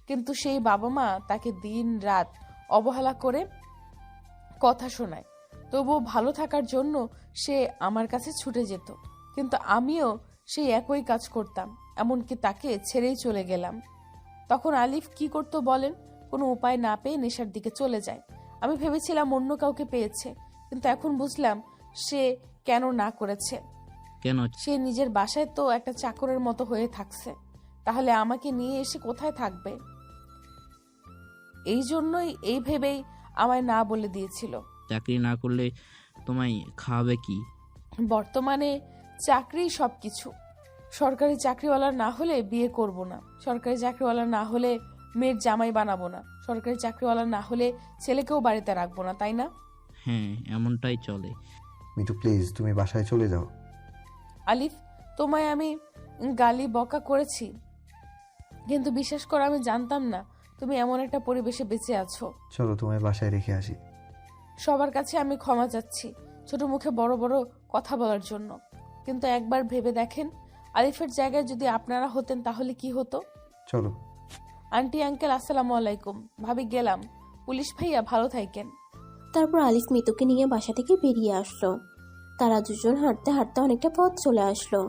কিন্তু সেই বাবা মা তাকে দিন রাত অবহেলা করে কথা শোনায়। তবুও ভালো থাকার জন্য সে আমার কাছে ছুটে যেত, কিন্তু আমিও সেই একই কাজ করতাম, এমনকি তাকে ছেড়েই চলে গেলাম। তখন আলিফ কি করতো বলেন? কোনো উপায় না পেয়ে নেশার দিকে চলে যায়। আমি ভেবেছিলাম অন্য কাউকে পেয়েছে, কিন্তু এখন বুঝলাম সে কেন না করেছে। কেন? সে নিজের বাসায় তো একটা চাকরের মতো হয়ে থাকছে, তাহলে আমাকে নিয়ে এসে কোথায় থাকবে? এই জন্যই, এই ভেবেই আমায় না বলে দিয়েছিল। চাকরি না করলে তোমায় খাওয়াবে কি? বর্তমানে চাকরি সবকিছু। সরকারি চাকরিওয়ালা না হলে বিয়ে করব না, সরকারি চাকরিওয়ালা না হলে মেয়ের জামাই বানাবো না, সরকারি চাকরিওয়ালা না হলে ছেলেকেও বাড়িতে রাখবো না, তাই না? হ্যাঁ, এমনটাই চলে। মিতু প্লিজ তুমি বাসায় চলে যাও। আলিফ, তোমায় আমি গালি বকা করেছি, কিন্তু বিশ্বাস করো আমি জানতাম না তুমি এমন একটা পরিবেশে বেঁচে আছো। চলো তোমায় বাসায় রেখে আসি। সবার কাছে আমি ক্ষমা চাচ্ছি ছোট মুখে বড় বড় কথা বলার জন্য, কিন্তু একবার ভেবে দেখেন আলিফের জায়গায় যদি আপনারা হতেন তাহলে কি হতো? চলো। আন্টি আঙ্কেল আসসালামু আলাইকুম, ভাবি গেলাম। পুলিশ ভাইয়া ভালো থাকেন। তারপর আলিফ মিতুকে নিয়ে বাসা থেকে বেরিয়ে আসলো। তারা দুজন হাঁটতে হাঁটতে অনেকটা পথ চলে আসলো।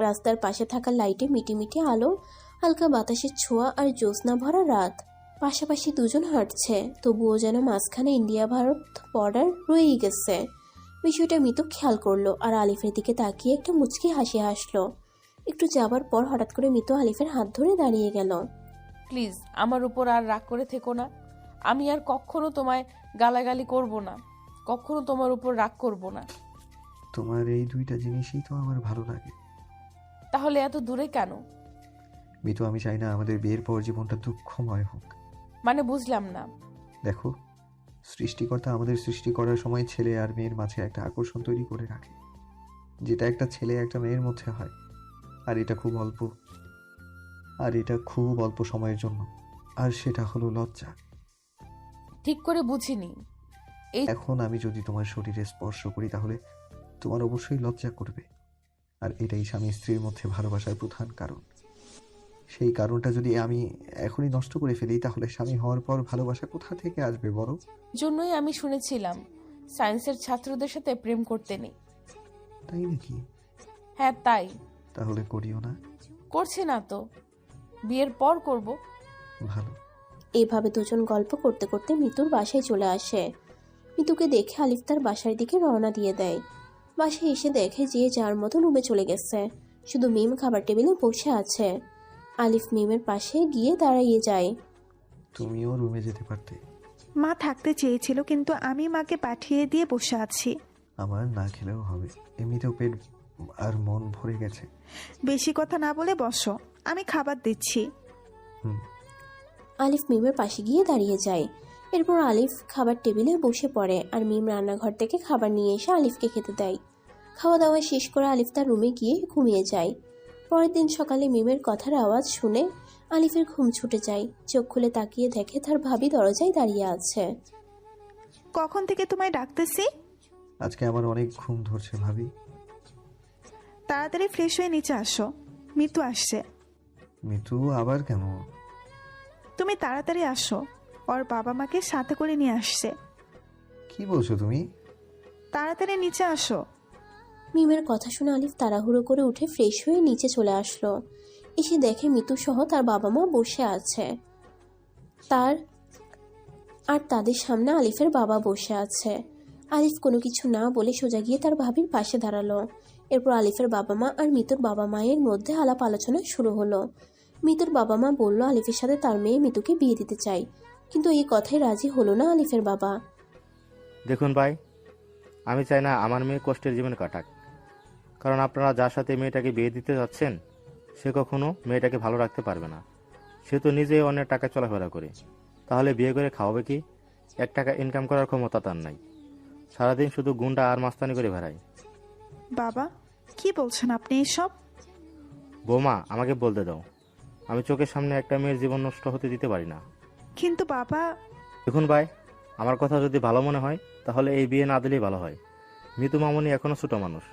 রাস্তার পাশে থাকা লাইটে মিটিমিটি আলো, হালকা বাতাসের ছোঁয়া আর জ্যোৎস্না ভরা রাত। পাশাপাশি দুজন হাঁটছে, তবুও যেন মাঝখানে ইন্ডিয়া ভারত বর্ডার রয়েই গেছে। বিষয়টা মিতু খেয়াল করলো আর আলিফের দিকে তাকিয়ে একটা মুচকি হাসি হাসলো। একটু যাবার পর হঠাৎ করে মিতু আলিফের হাত ধরে দাঁড়িয়ে গেল। প্লিজ আমার উপর আর রাগ করে থেকো না। আমি আর কখনো তোমায় গালাগালি করব না, কখনো তোমার উপর রাগ করব না। তোমার এই দুইটা জিনিসই তো আমার ভালো লাগে। তাহলে এত দূরে কেন? মিতু আমি চাই না আমাদের বিয়ের পর জীবনটা দুঃখময় হোক। মানে বুঝলাম না। দেখো, সৃষ্টিকর্তা আমাদের সৃষ্টি করার সময় ছেলে আর মেয়ের মাঝে একটা আকর্ষণ তৈরি করে রাখে, যেটা একটা ছেলে একটা মেয়ের মধ্যে হয়। আর এটা খুব অল্প সময়ের জন্য, আর সেটা হলো লজ্জা। ঠিক করে বুঝিনি। এখন আমি যদি তোমার শরীরে স্পর্শ করি তাহলে তোমার অবশ্যই লজ্জা করবে, আর এটাই স্বামী স্ত্রীর মধ্যে ভালোবাসার প্রধান কারণ। সেই কারণটা যদি আমি এখনই নষ্ট করে ফেলি তাহলে স্বামী হওয়ার পর ভালোবাসা কোথা থেকে আসবে বড়? জন্যই আমি শুনেছিলাম সায়েন্সের ছাত্রদের সাথে প্রেম করতে নেই। তাই নাকি? হ্যাঁ তাই। তাহলে করিও না। করছি না তো, বিয়ের পর করব। ভালো। এভাবে দুজন গল্প করতে করতে মিতুর বাসায় চলে আসে। মিতুকে দেখে আলিফ তার বাসার দিকে রওনা দিয়ে দেয়। বাসায় এসে দেখে যে যার মতো রুমে চলে গেছে, শুধু মিম খাবার টেবিলে বসে আছে। আলিফ মিমের পাশে গিয়ে দাঁড়িয়ে যায়। তুমিও রুমে যেতে পারতে। মা থাকতে চেয়েছিল, কিন্তু আমি মাকে পাঠিয়ে দিয়ে বসে আছি। আমার না খেলেও হবে, এমনিতেও পেট আর মন ভরে গেছে। বেশি কথা না বলে বসো, আমি খাবার দিচ্ছি। আলিফ মিমের পাশে গিয়ে দাঁড়িয়ে যায়। এরপর আলিফ খাবার টেবিলে বসে পড়ে আর মিম রান্নাঘর থেকে খাবার নিয়ে এসে আলিফকে খেতে দেয়। খাওয়া দাওয়া শেষ করে আলিফ তার রুমে গিয়ে ঘুমিয়ে যায়। পরের দিন সকালে মিমের কথার আওয়াজ শুনে আলিফের ঘুম ছুটে যায়। চোখ খুলে তাকিয়ে দেখে তার ভাবি দরজায় দাঁড়িয়ে আছে। কখন থেকে তোমায় ডাকতেছি? আজকে আমার অনেক ঘুম ধরছে ভাবি। তাড়াতাড়ি ফ্রেশ হয়ে নিচে আসো, মিতু আসছে। মিতু আবার কেন? তুমি তাড়াতাড়ি আসো, ওর বাবা মাকে সাথে করে নিয়ে আসছে। কি বলছো তুমি? তাড়াতাড়ি নিচে আসো। মিমের কথা শুনে আলিফ তাড়াহুড়ো করে উঠে ফ্রেশ হয়ে নিচে চলে আসলো। এসে দেখে মিতু সহ তার বাবা মা বসে আছে। তাদের সামনে আলিফের বাবা বসে আছে। আলিফ কোনো কিছু না বলে সোজা গিয়ে তার ভাবির পাশে দাঁড়ালো। এরপর আলিফের বাবা মা আর মিতুর বাবা মায়ের মধ্যে আলাপ আলোচনা শুরু হলো। মিতুর বাবা মা বলল আলিফের সাথে তার মেয়ে মিতুকে বিয়ে দিতে চাই, কিন্তু এই কথায় রাজি হলো না আলিফের বাবা। দেখুন ভাই, আমি চাই না আমার মেয়ে কষ্টের জীবন কাটাক, কারণ আপনারা যার সাথে মেয়েটাকে বিয়ে দিতে যাচ্ছেন সে কখনো মেয়েটাকে ভালো রাখতে পারবে না। সে তো নিজেই অনেক টাকা চলাফেরা করে, তাহলে বিয়ে করে খাওয়াবে কি? 1 টাকা ইনকাম করার ক্ষমতা তার নাই, সারাদিন শুধু গুন্ডা আর মাস্তানি করে বেড়ায়। বাবা, কি বলছেন আপনি এসব? বৌমা, আমাকে বলতে দাও, আমি চোখের সামনে একটা মেয়ের জীবন নষ্ট হতে দিতে পারি না। কিন্তু বাবা। দেখুন ভাই, আমার কথা যদি ভালো মনে হয় তাহলে এই বিয়ে না দিলেই ভালো হয়। মিতু মামুনি এখনো ছোট মানুষ,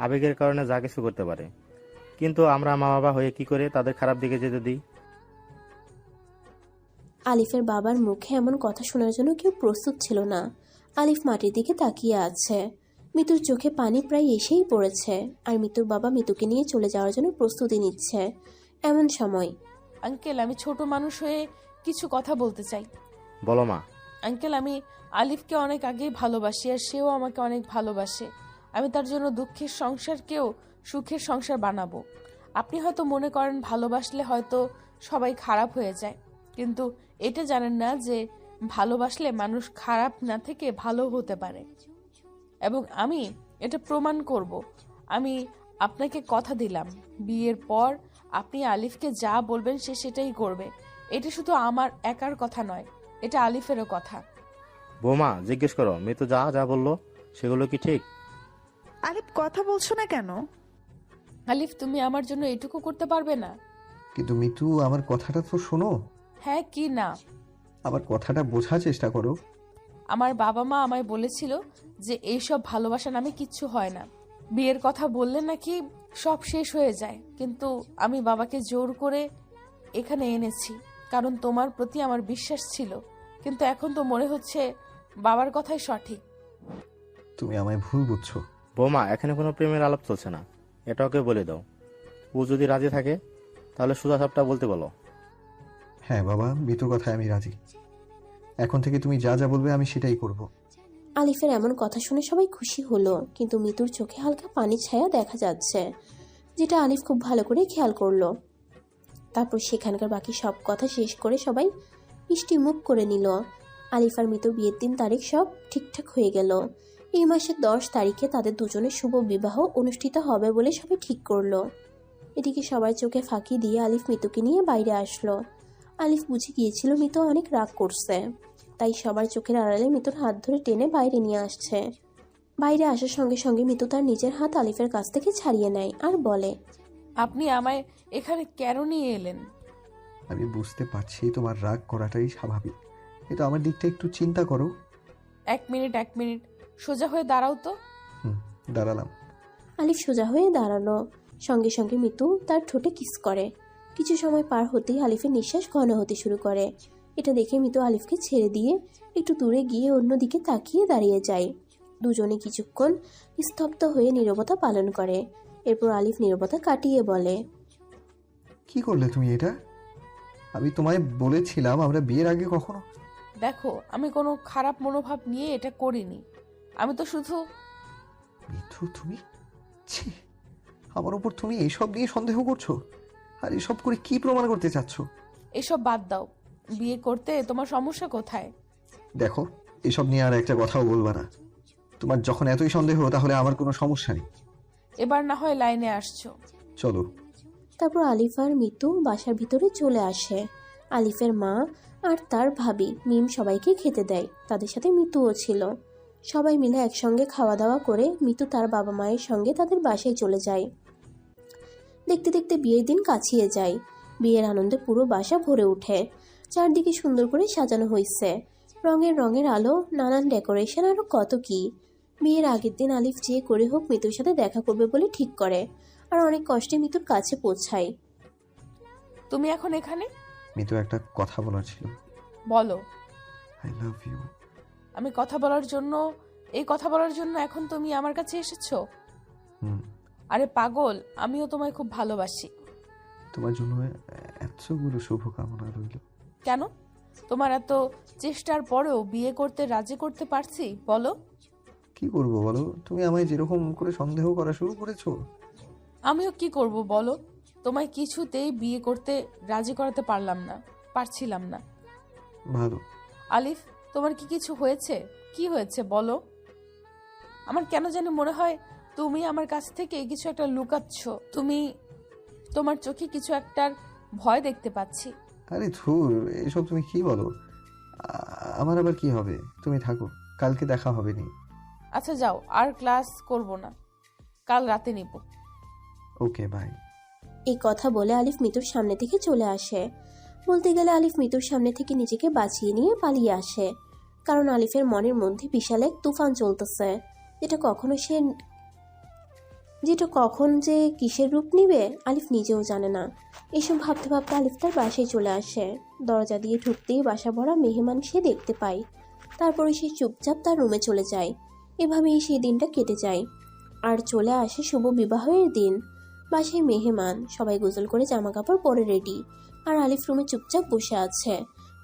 আবেগের কারণে যা কিছু করতে পারে, কিন্তু আমরা মা বাবা হয়ে কি করে তাদের খারাপ দিকে যেতে দিই? আলিফের বাবার মুখে এমন কথা শোনার জন্য কেউ প্রস্তুত ছিল না। আলিফ মাটির দিকে তাকিয়ে আছে। মিতুর চোখে পানি প্রায় এসেই পড়েছে, আর মিতুর বাবা মিতুকে নিয়ে চলে যাওয়ার জন্য প্রস্তুতি নিচ্ছে। এমন সময় আঙ্কেল, আমি ছোট মানুষ হয়ে কিছু কথা বলতে চাই। বলো মা। আঙ্কেল, আমি আলিফকে অনেক আগেই ভালোবাসি, আর সেও আমাকে অনেক ভালোবাসে। আমি তার জন্য দুঃখের সংসারকেও সুখের সংসার বানাবো। আপনি হয়তো মনে করেন ভালোবাসলে হয়তো সবাই খারাপ হয়ে যায়, কিন্তু এটা জানেন না যে ভালোবাসলে মানুষ খারাপ না থেকে ভালো হতে পারে, এবং আমি এটা প্রমাণ করব। আমি আপনাকে কথা দিলাম, বিয়ের পর আপনি আলিফকে যা বলবেন সে সেটাই করবে। এটা শুধু আমার একার কথা নয়, এটা আলিফেরও কথা। বৌমা, জিজ্ঞেস করো মিতু যা যা বললো সেগুলো কি ঠিক? আলিফ কথা বলছো না কেন? আলিফ, তুমি আমার জন্য এটুকু করতে পারবে না? কিন্তু মিতু, আমার কথাটা তো শোনো। হ্যাঁ কি না? আমার কথাটা বোঝার চেষ্টা করো। আমার বাবা মা আমায় বলেছিল যে এইসব ভালোবাসা নামে কিচ্ছু হয় না, বিয়ের কথা বললে নাকি সব শেষ হয়ে যায়। কিন্তু আমি বাবাকে জোর করে এখানে এনেছি, কারণ তোমার প্রতি আমার বিশ্বাস ছিল। কিন্তু এখন তো মনে হচ্ছে বাবার কথাই সঠিক। তুমি আমায় ভুল বুঝছো। বৌমা, এখানে কোনো প্রেমের আলাপ চলছে না, এটা ওকে বলে দাও। ও যদি রাজি থাকে তাহলে সোজা সাপটা বলতে বলো। হ্যাঁ বাবা, মিতুর কথায় আমি রাজি। এখন থেকে তুমি যা যা বলবে আমি সেটাই করব। আলিফের এমন কথা শুনে সবাই খুশি হলো, কিন্তু মিতুর চোখে হালকা পানির ছায়া দেখা যাচ্ছে, যেটা আলিফ খুব ভালো করে খেয়াল করলো। তারপর সেখানকার বাকি সব কথা শেষ করে সবাই মিষ্টি মুখ করে নিল। আলিফ আর মিতুর বিয়ের দিন তারিখ সব ঠিকঠাক হয়ে গেল। এই মাসের 10 তারিখে তাদের দুজনের শুভ বিবাহ অনুষ্ঠিত হবে বলে সবাই ঠিক করলো। এদিকে সবার চোখে ফাঁকি দিয়ে আলিফ মিতুকে নিয়ে বাইরে আসলো। আলিফ বুঝে গিয়েছিল মিতু অনেক রাগ করছে, তাই সবার চোখের আড়ালে মিতুর হাত ধরে টেনে বাইরে নিয়ে আসছে। বাইরে আসার সঙ্গে সঙ্গে মিতু তার নিজের হাত আলিফের কাছ থেকে ছাড়িয়ে নেয় আর বলে, আপনি আমায় এখানে কেন নিয়ে এলেন? আমি বুঝতে পারছি তোমার রাগ করাটাই স্বাভাবিক, কিন্তু আমার দিকটা একটু চিন্তা করো। এক মিনিট, সোজা হয়ে দাঁড়াও তো। দাঁড়ালাম। আলিফ সোজা হয়ে দাঁড়ালো। সঙ্গে সঙ্গে মিতু তার ঠোঁটে কিস করে। কিছু সময় পার হতেই আলিফের নিঃশ্বাস ঘন হতে শুরু করে। এটা দেখে মিতু আলিফকে ছেড়ে দিয়ে একটু দূরে গিয়ে অন্যদিকে তাকিয়ে দাঁড়িয়ে যায়। দুজনে কিছুক্ষণ স্তব্ধ হয়ে নীরবতা পালন করে। এরপর আলিফ নীরবতা কাটিয়ে বলে, কি করলে তুমি এটা? আমি তোমায় বলেছিলাম আমরা বিয়ের আগে কখনো। দেখো, আমি কোনো খারাপ মনোভাব নিয়ে এটা করিনি। আমি তো শুধু মিথু, তুমি ছি, আমার উপর তুমি এইসব নিয়ে সন্দেহ করছো? আর এসব করে কি প্রমাণ করতে চাচ্ছ? এসব বাদ দাও। বিয়ে করতে তোমার সমস্যা কোথায়? দেখো, এসব নিয়ে আর একটা কথাও বলবা না। তোমার যখন এতই সন্দেহ তাহলে আমার কোনো সমস্যা নেই। এবার না হয় লাইনে আসছো। চলো। তারপর আলিফ আর মিতু বাসার ভিতরে চলে আসে। আলিফের মা আর তার ভাবি মিম সবাইকে খেতে দেয়, তাদের সাথে মিতুও ছিল। সবাই মিলে একসঙ্গে খাওয়া দাওয়া করে মিতু তার বাবা মায়ের সঙ্গে তাদের বাসায় চলে যায়। দেখতে দেখতে বিয়ের দিন কাছিয়ে যায়। বিয়ের আনন্দে পুরো বাসা ভরে ওঠে। চারদিকে সুন্দর করে সাজানো হয়েছে, রঙের রঙের আলো, নানান ডেকোরেশন, আরো কত কি। বিয়ের আগের দিন আলিফ যে করে হোক মিতুর সাথে দেখা করবে বলে ঠিক করে, আর অনেক কষ্টে মিতুর কাছে পৌঁছায়। তুমি এখন এখানে? মিতু, একটা কথা বলার ছিল। বলো। I love you. আমি এই কথা বলার জন্য এখন তুমি আমার কাছে এসেছো? আরে পাগল, আমিও তোমায় খুব ভালোবাসি। তোমার জন্য এতগুলো শুভকামনা রইল। কেন? তোমার এত চেষ্টার পরেও বিয়ে করতে রাজি করতে পারছি? বলো। কি করব বলো? তুমি আমায় যেরকম করে সন্দেহ করা শুরু করেছো। আমিও কি করব বলো? তোমায় কিছুতেই বিয়ে করতে রাজি করাতে পারছিলাম না। ভালো। আলিফ, তোমার কি কিছু হয়েছে? কি হয়েছে বলো? আমার কেন জানি মনে হয় তুমি আমার কাছ থেকে কিছু একটা লুকাচ্ছ। তোমার চোখে কিছু একটার ভয় দেখতে পাচ্ছি। আরে ধুর, এসব তুমি কি বলো? আমার আবার কি হবে? তুমি থাকো, কালকে দেখা হবে নি। আচ্ছা যাও, আর ক্লাস করব না, কাল রাতে নিব। ওকে, বাই। এই কথা বলে আলিফ মিতুর সামনে থেকে চলে আসে। বলতে গেলে আলিফ মিতুর সামনে থেকে নিজেকে বাঁচিয়ে নিয়ে পালিয়ে আসে, কারণ আলিফের মনের মধ্যে বিশাল এক তুফান চলতেছে, যেটা কখন যে কিসের রূপ নিবে আলিফ নিজেও জানে না। এসব ভাবতে ভাবতে আলিফ তার বাসায় চলে আসে। দরজা দিয়ে ঢুকতেই বাসা ভরা মেহমান সে দেখতে পায়। তারপরে সে চুপচাপ তার রুমে চলে যায়। এভাবেই সেই দিনটা কেটে যায়। আর চলে আসে শুভ বিবাহের দিন। বাসায় মেহমান, সবাই গোসল করে জামা কাপড় পরে রেডি, আর আলিফ রুমে চুপচাপ বসে আছে।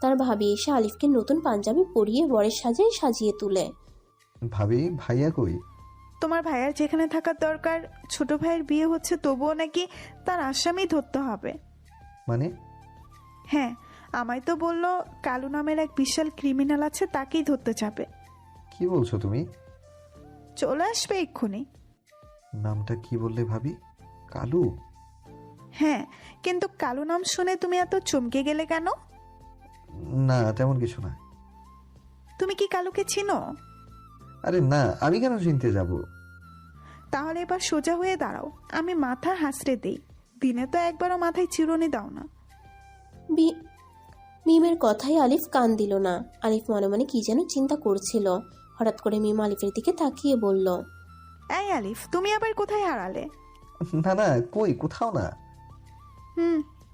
তার ভাবি এসে আলিফকে নতুন পাঞ্জাবি পরিয়ে বরের সাজে সাজিয়ে তুলে। ভাবি, ভাইয়া কই? তোমার ভাইয়ার যেখানে থাকার দরকার, ছোট ভাইয়ের বিয়ে হচ্ছে, তবুও নাকি তার আসামি ধরতে হবে। মানে? হ্যাঁ, আমায় তো বললো কালু নামের এক বিশাল ক্রিমিনাল আছে, তাকেই ধরতে যাবে। কি বলছো তুমি? চলে আসবে এক্ষুনি। নামটা কি বললে ভাবি? কালু? হ্যাঁ, কিন্তু কালু নাম শুনে তুমি এত চমকে গেলে কেন? না, তেমন কিছু না। তুমি কি কালুকে চিনো? আরে না, আমি কেন চিনতে যাব? তাহলে এবার সোজা হয়ে দাঁড়াও, আমি মাথা হাসড়ে দেই। দিনে তো একবারও মাথায় চিরুনি দাও না। মিমের কথায় আলিফ কান দিল না। আলিফ মনে মনে কি যেন চিন্তা করছিল। হঠাৎ করে মিম আলিফের দিকে তাকিয়ে বলল, এই আলিফ, তুমি আবার কোথায় হারালে? না না, কই, কোথাও না।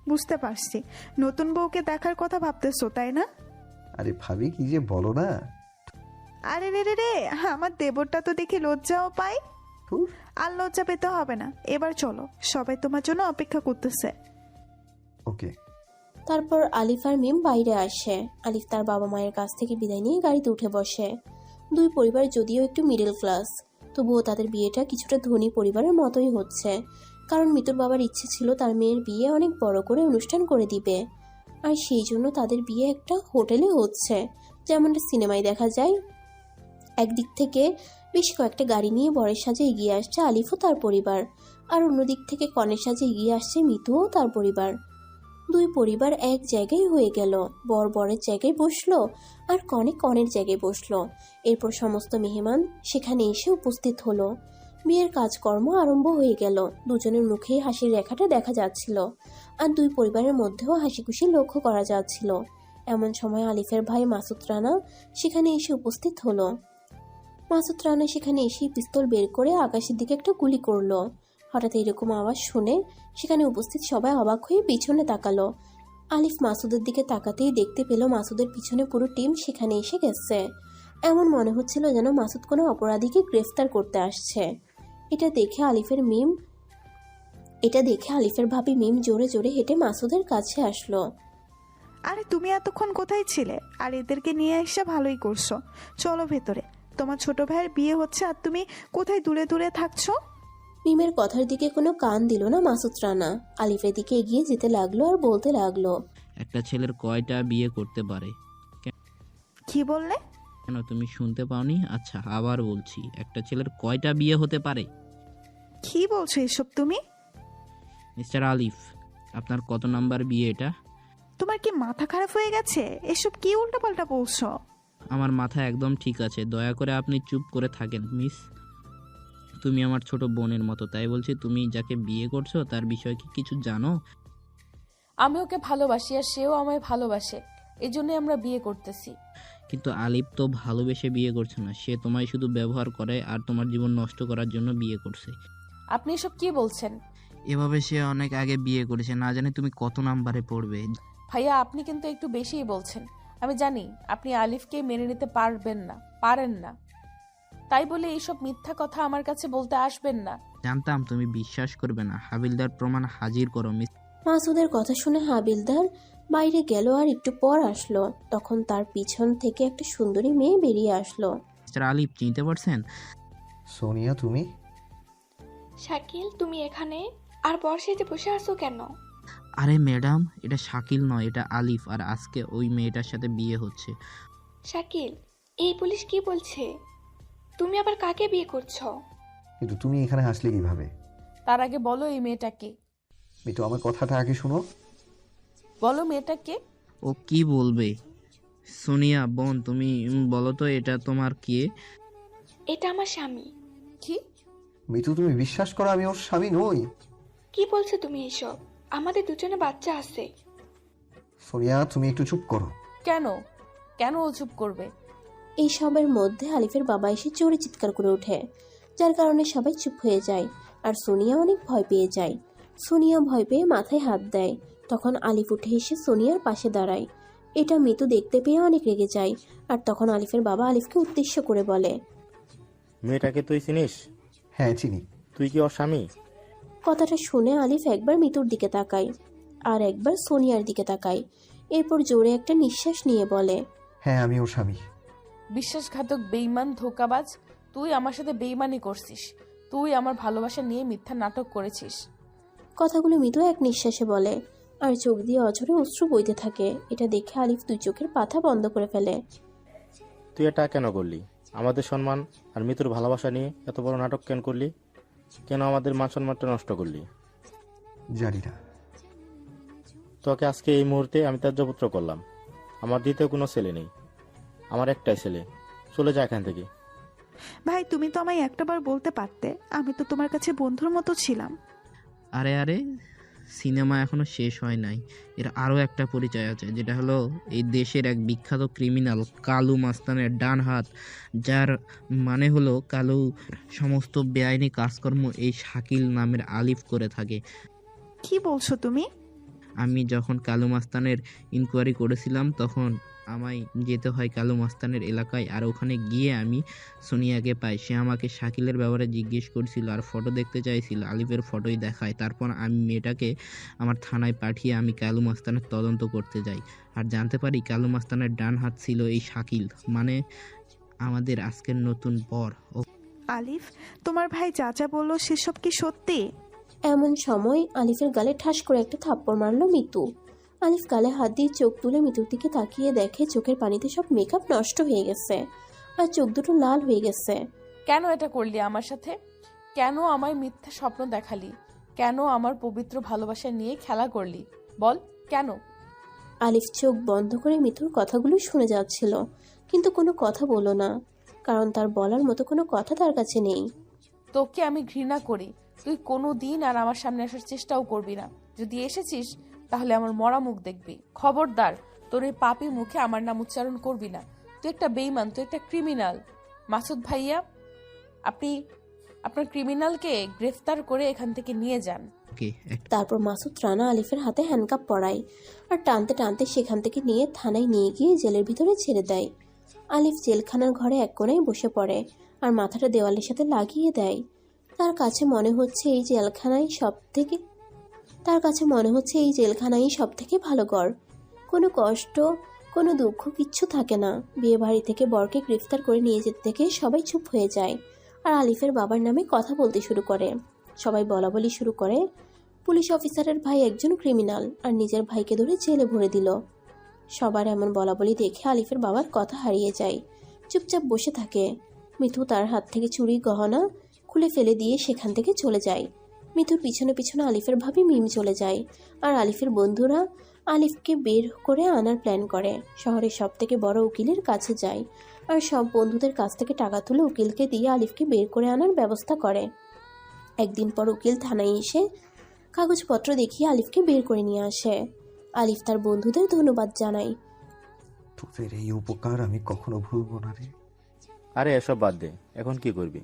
বুঝতে পারছি, নতুন বউকে দেখার কথা ভাবতেছো তাই না? আরে ভাবি, কি যে বলো না। আরে রে রে রে, আমার দেবরটা তো দেখি লজ্জাও পায়। ধুর। আর লজ্জা পেতে হবে না, এবার চলো, সবাই তোমার জন্য অপেক্ষা করতেছে। ওকে। তারপর আলিফ আর মিম বাইরে আসে। আলিফ তার বাবা মায়ের কাছ থেকে বিদায় নিয়ে গাড়িতে উঠে বসে। দুই পরিবার যদিও একটু মিডল ক্লাস, তবুও তাদের বিয়েটা কিছুটা ধনী পরিবারের মতোই হচ্ছে, কারণ মিতুর বাবার ইচ্ছে ছিল তার মেয়ের বিয়ে অনেক বড় করে অনুষ্ঠান করে দিবে। আর সেই জন্য তাদের বিয়ে একটা হোটেলে হচ্ছে, যেমনটা সিনেমায় দেখা যায়। একদিক থেকে বেশ কয়েকটা গাড়ি নিয়ে বরের সাজে এগিয়ে আসছে আলিফ ও তার পরিবার, আর অন্যদিক থেকে কনের সাজে এগিয়ে আসছে মিতু ও তার পরিবার। দুই পরিবার এক জায়গায় হয়ে গেল। বর বরের জায়গায় বসলো, আর কনে কনের জায়গায় বসলো। এরপর সমস্ত মেহমান সেখানে এসে উপস্থিত হলো। বিয়ের কাজকর্ম আরম্ভ হয়ে গেল। দুজনের মুখেই হাসির রেখাটা দেখা যাচ্ছিল, আর দুই পরিবারের মধ্যেও হাসি খুশি লক্ষ্য করা যাচ্ছিল। এমন সময় আলিফের ভাই মাসুদ রানা সেখানে এসে উপস্থিত হলো। মাসুদ রানা সেখানে এসে পিস্তল বের করে আকাশের দিকে একটা গুলি করলো। হঠাৎ এরকম আওয়াজ শুনে সেখানে উপস্থিত সবাই অবাক হয়ে পিছনে তাকালো। আলিফ মাসুদের দিকে তাকাতেই দেখতে পেল মাসুদের পিছনে পুরো টিম সেখানে এসে গেছে। এমন মনে হচ্ছিল যেন মাসুদ কোনো অপরাধীকে গ্রেফতার করতে আসছে। এটা দেখে আলিফের ভাবি মিম জোরে জোরে হেঁটে মাসুদের কাছে আসলো। আরে তুমি এতক্ষণ কোথায় ছিলে? আর এদেরকে নিয়ে এসে ভালোই করছো। চলো ভেতরে, তোমার ছোট ভাইয়ের বিয়ে হচ্ছে, আর তুমি কোথায় দূরে দূরে থাকছো? মিমের কথার দিকে কোনো কান দিল না মাসুদ রানা। আলিফের দিকে এগিয়ে যেতে লাগলো আর বলতে লাগলো, একটা ছেলের কয়টা বিয়ে করতে পারে? কি বললে? কেন, তুমি শুনতে পাওনি? আচ্ছা, আবার বলছি, একটা ছেলের কয়টা বিয়ে হতে পারে? কি বলছো এসব তুমি? মিস্টার আলিফ, আপনার কত নাম্বার বিয়ে এটা? তোমার কি মাথা খারাপ হয়ে গেছে? এসব কি উল্টাপাল্টা বলছো? আমার মাথা একদম ঠিক আছে, দয়া করে আপনি চুপ করে থাকেন মিস। তুমি আমার ছোট বোনের মতো, তাই বলছি, তুমি যাকে বিয়ে করছো তার বিষয়ে কি কিছু জানো? আমি ওকে ভালোবাসি আর সেও আমায় ভালোবাসে, এই জন্যই আমরা বিয়ে করতেছি। কিন্তু আলিফ তো ভালোবেসে বিয়ে করছে না, সে তোমায় শুধু ব্যবহার করে আর তোমার জীবন নষ্ট করার জন্য বিয়ে করছে। আপনি এসব কি বলছেন? এভাবে সে অনেক আগে বিয়ে করেছে, না জানি তুমি কত নাম্বারে পড়বে। ভাইয়া, আপনি কিন্তু একটু বেশিই বলছেন। আমি জানি আপনি আলিফকে মেনে নিতে পারেন না, তাই বলে এইসব মিথ্যা কথা আমার কাছে বলতে আসবেন না। জানতাম তুমি বিশ্বাস করবে না। হাবিলদার, প্রমাণ হাজির করো। মাসুদের কথা শুনে হাবিলদার বাইরে গেল, আর একটু পর আসলো। তখন তার পিছন থেকে একটা সুন্দরী মেয়ে বেরিয়ে আসলো। মিস্টার আলিফ, চিনতে পারছেন? সোনিয়া, তুমি? শাকিল, তুমি এখানে? আর বর সেজে বসে আছো কেন? আরে ম্যাডাম, এটা শাকিল নয়, এটা আলিফ, আর আজকে ওই মেয়েটার সাথে বিয়ে হচ্ছে। শাকিল, এই পুলিশ কি বলছে? তুমি আবার কাকে বিয়ে করছো? কিন্তু তুমি এখানে আসলে কিভাবে? তার আগে বলো এই মেয়েটাকে। মিতু, আমার কথাটা আগে শোনো। বলো মেয়েটাকে। ও কি বলবে? সোনিয়া বোন, তুমি বলো তো, এটা তোমার কে? এটা আমার স্বামী। কি? মিতু, তুমি বিশ্বাস করো আমি ওর স্বামী নই। কি বলছো তুমি এসব? আমাদের দুজনে বাচ্চা আছে। সোনিয়া, তুমি একটু চুপ করো। কেন কেন ও চুপ করবে? এই সবের মধ্যে আলিফের বাবা এসে জোরে চিৎকার করে ওঠে, যার কারণে সবাই চুপ হয়ে যায় আর সোনিয়া অনেক ভয় পেয়ে যায়। সোনিয়া ভয় পেয়ে মাথায় হাত দেয়। তখন আলিফ উঠে এসে সোনিয়ার পাশে দাঁড়ায়। এটা মিতু দেখতে পেয়ে অনেক রেগে যায়। আর তখন আলিফের বাবা আলিফকে উদ্দেশ্য করে বলে, মেয়েটাকে তুই চিনিস? হ্যাঁ চিনি। তুই কি ওর স্বামী? কথাটা শুনে আলিফ একবার মিতুর দিকে তাকায় আর একবার সোনিয়ার দিকে তাকায়। এরপর জোরে একটা নিঃশ্বাস নিয়ে বলে, হ্যাঁ আমি ওর স্বামী। বিশ্বাসঘাতক, বেইমান, ধোঁকাবাজ, তুই আমার সাথে বেইমানি করছিস। তুই আমার ভালোবাসা নিয়ে মিথ্যা নাটক করেছিস। কথাগুলো মিতু এক নিঃশ্বাসে বলে আর চোখ দিয়ে অঝরে অশ্রু বইতে থাকে। এটা দেখে আলিফ দুই চোখের পাতা বন্ধ করে ফেলে। তুই এটা কেন করলি? আমাদের সম্মান আর মৃত্যুর ভালোবাসা নিয়ে এত বড় নাটক কেন করলি? কেন আমাদের মান সম্মানটা নষ্ট করলি? জানি না। তোকে আজকে এই মুহূর্তে আমি ত্যায্যপুত্র করলাম। আমার দ্বিতীয় কোনো ছেলে নেই, আমার একটাই ছেলে। চলে যা এখান থেকে। ভাই, তুমি তো আমায় একটাবার বলতে পারতে, আমি তো তোমার কাছে বন্ধুর মতো ছিলাম। আরে আরে, সিনেমা এখনো শেষ হয় নাই। এর আরও একটা পরিচয় আছে, যেটা হলো এই দেশের এক বিখ্যাত ক্রিমিনাল কালু মাস্তানের ডান হাত, যার মানে হলো কালু সমস্ত বেআইনি কাজকর্ম এই শাকিল নামের আলিফ করে থাকে। কি বলছো তুমি? আমি যখন কালু মাস্তানের ইনকোয়ারি করেছিলাম তখন আমায় যেতে হয় কালু মাস্তানের এলাকায়, আর ওখানে গিয়ে আমি সোনিয়াকে পাই। সে আমাকে শাকিলের ব্যাপারে জিজ্ঞেস করছিল আর ফটো দেখতে চাইছিল। আলিফের ফটোই দেখায়। তারপর আমি মেয়েটাকে আমার থানায় পাঠিয়ে আমি কালু মাস্তানের তদন্ত করতে যাই আর জানতে পারি কালু মাস্তানের ডান হাত ছিল এই শাকিল, মানে আমাদের আজকের নতুন বর। ও আলিফ, তোমার ভাই যা যা বললো সেসব কি সত্যি? এমন সময় আলিফের গালে ঠাস করে একটা থাপ্পড় মারলো মিতু। আলিফ গালে হাত দিয়ে চোখ তুলে মিতুর দিকে তাকিয়ে দেখে চোখের পানিতে সব মেকআপ নষ্ট হয়ে গেছে আর চোখ দুটো লাল হয়ে গেছে। কেন এটা করলি আমার সাথে? কেন আমায় মিথ্যা স্বপ্ন দেখালি? কেন আমার পবিত্র ভালোবাসা নিয়ে খেলা করলি? বল কেন? আলিফ চোখ বন্ধ করে মিতুর কথাগুলো শুনে যাচ্ছিল, কিন্তু কোনো কথা বলল না, কারণ তার বলার মতো কোনো কথা তার কাছে নেই। তোকে আমি ঘৃণা করি। তুই কোনো দিন আর আমার সামনে আসার চেষ্টাও করবি না। যদি এসেছিস তাহলে আমার মরা মুখ দেখবি। খবরদার, তোর এই পাপী মুখে আমার নাম উচ্চারণ করবি না। তুই একটা বেইমান, তুই একটা ক্রিমিনাল। মাসুদ ভাইয়া, আপনি আপনার ক্রিমিনালকে গ্রেফতার করে এখান থেকে নিয়ে যান। ওকে, তারপর মাসুদ রানা আলিফের হাতে হ্যান্ডকাপ পরায় আর টানতে টানতে সেখান থেকে নিয়ে থানায় নিয়ে গিয়ে জেলের ভিতরে ছেড়ে দেয়। আলিফ জেলখানার ঘরে এক কোণায় বসে পড়ে আর মাথাটা দেওয়ালের সাথে লাগিয়ে দেয়। তার কাছে মনে হচ্ছে এই জেলখানাই সব থেকে ভালো ঘর। কোনো কষ্ট, কোনো দুঃখ কিচ্ছু থাকে না। বিয়ে বাড়ি থেকে বরকে গ্রেফতার করে নিয়ে যেতে থেকে সবাই চুপ হয়ে যায় আর আলিফের বাবার নামে কথা বলতে শুরু করে। সবাই বলাবলি শুরু করে পুলিশ অফিসারের ভাই একজন ক্রিমিনাল আর নিজের ভাইকে ধরে জেলে ভরে দিল। সবার এমন বলাবলি দেখে আলিফের বাবার কথা হারিয়ে যায়, চুপচাপ বসে থাকে। মিতু তার হাত থেকে চুড়ি গহনা খুলে ফেলে দিয়ে সেখান থেকে চলে যায়। মিতুর পিছনে পিছনে আলিফের ভাবি মিম চলে যায় আর আলিফের বন্ধুরা আলিফকে বের করে আনার প্ল্যান করে। শহরের সব থেকে বড় উকিলের কাছে যায় আর সব বন্ধুদের কাছ থেকে টাকা তুলে উকিলকে দিয়ে আলিফকে বের করে আনার ব্যবস্থা করে। একদিন পর উকিল থানায় এসে কাগজপত্র দেখিয়ে আলিফকে বের করে নিয়ে আসে। আলিফ তার বন্ধুদের ধন্যবাদ জানায়। তোদের এই উপকার আমি কখনো ভুলবো না রে। আরে এসব বাদ দে, এখন কি করবি?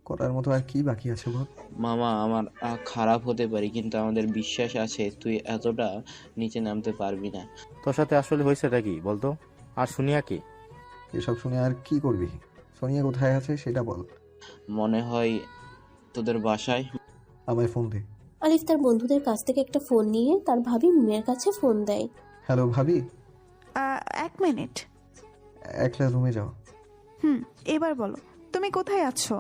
করার মতো আর কি বাকি আছে বল? মামা, আমার খারাপ হতে পারি, কিন্তু আমাদের বিশ্বাস আছে তুই এতটা নিচে নামতে পারবি না। তোর সাথে আসলে হয়েছেটা কি বলতো? আর শুনিয়া কি? এসব শুনে আর কি করবি? সোনিয়া কোথায় আছে সেটা বল। মনে হয় তোদের বাসায়। আমায় ফোন দে। আলিফ তার বন্ধুদের কাছ থেকে একটা ফোন নিয়ে তার ভাবি মিমের কাছে ফোন দেয়। হ্যালো ভাবি। 1 মিনিট। একলা রুমে যাও। এবার বলো, তুমি কোথায় আছো?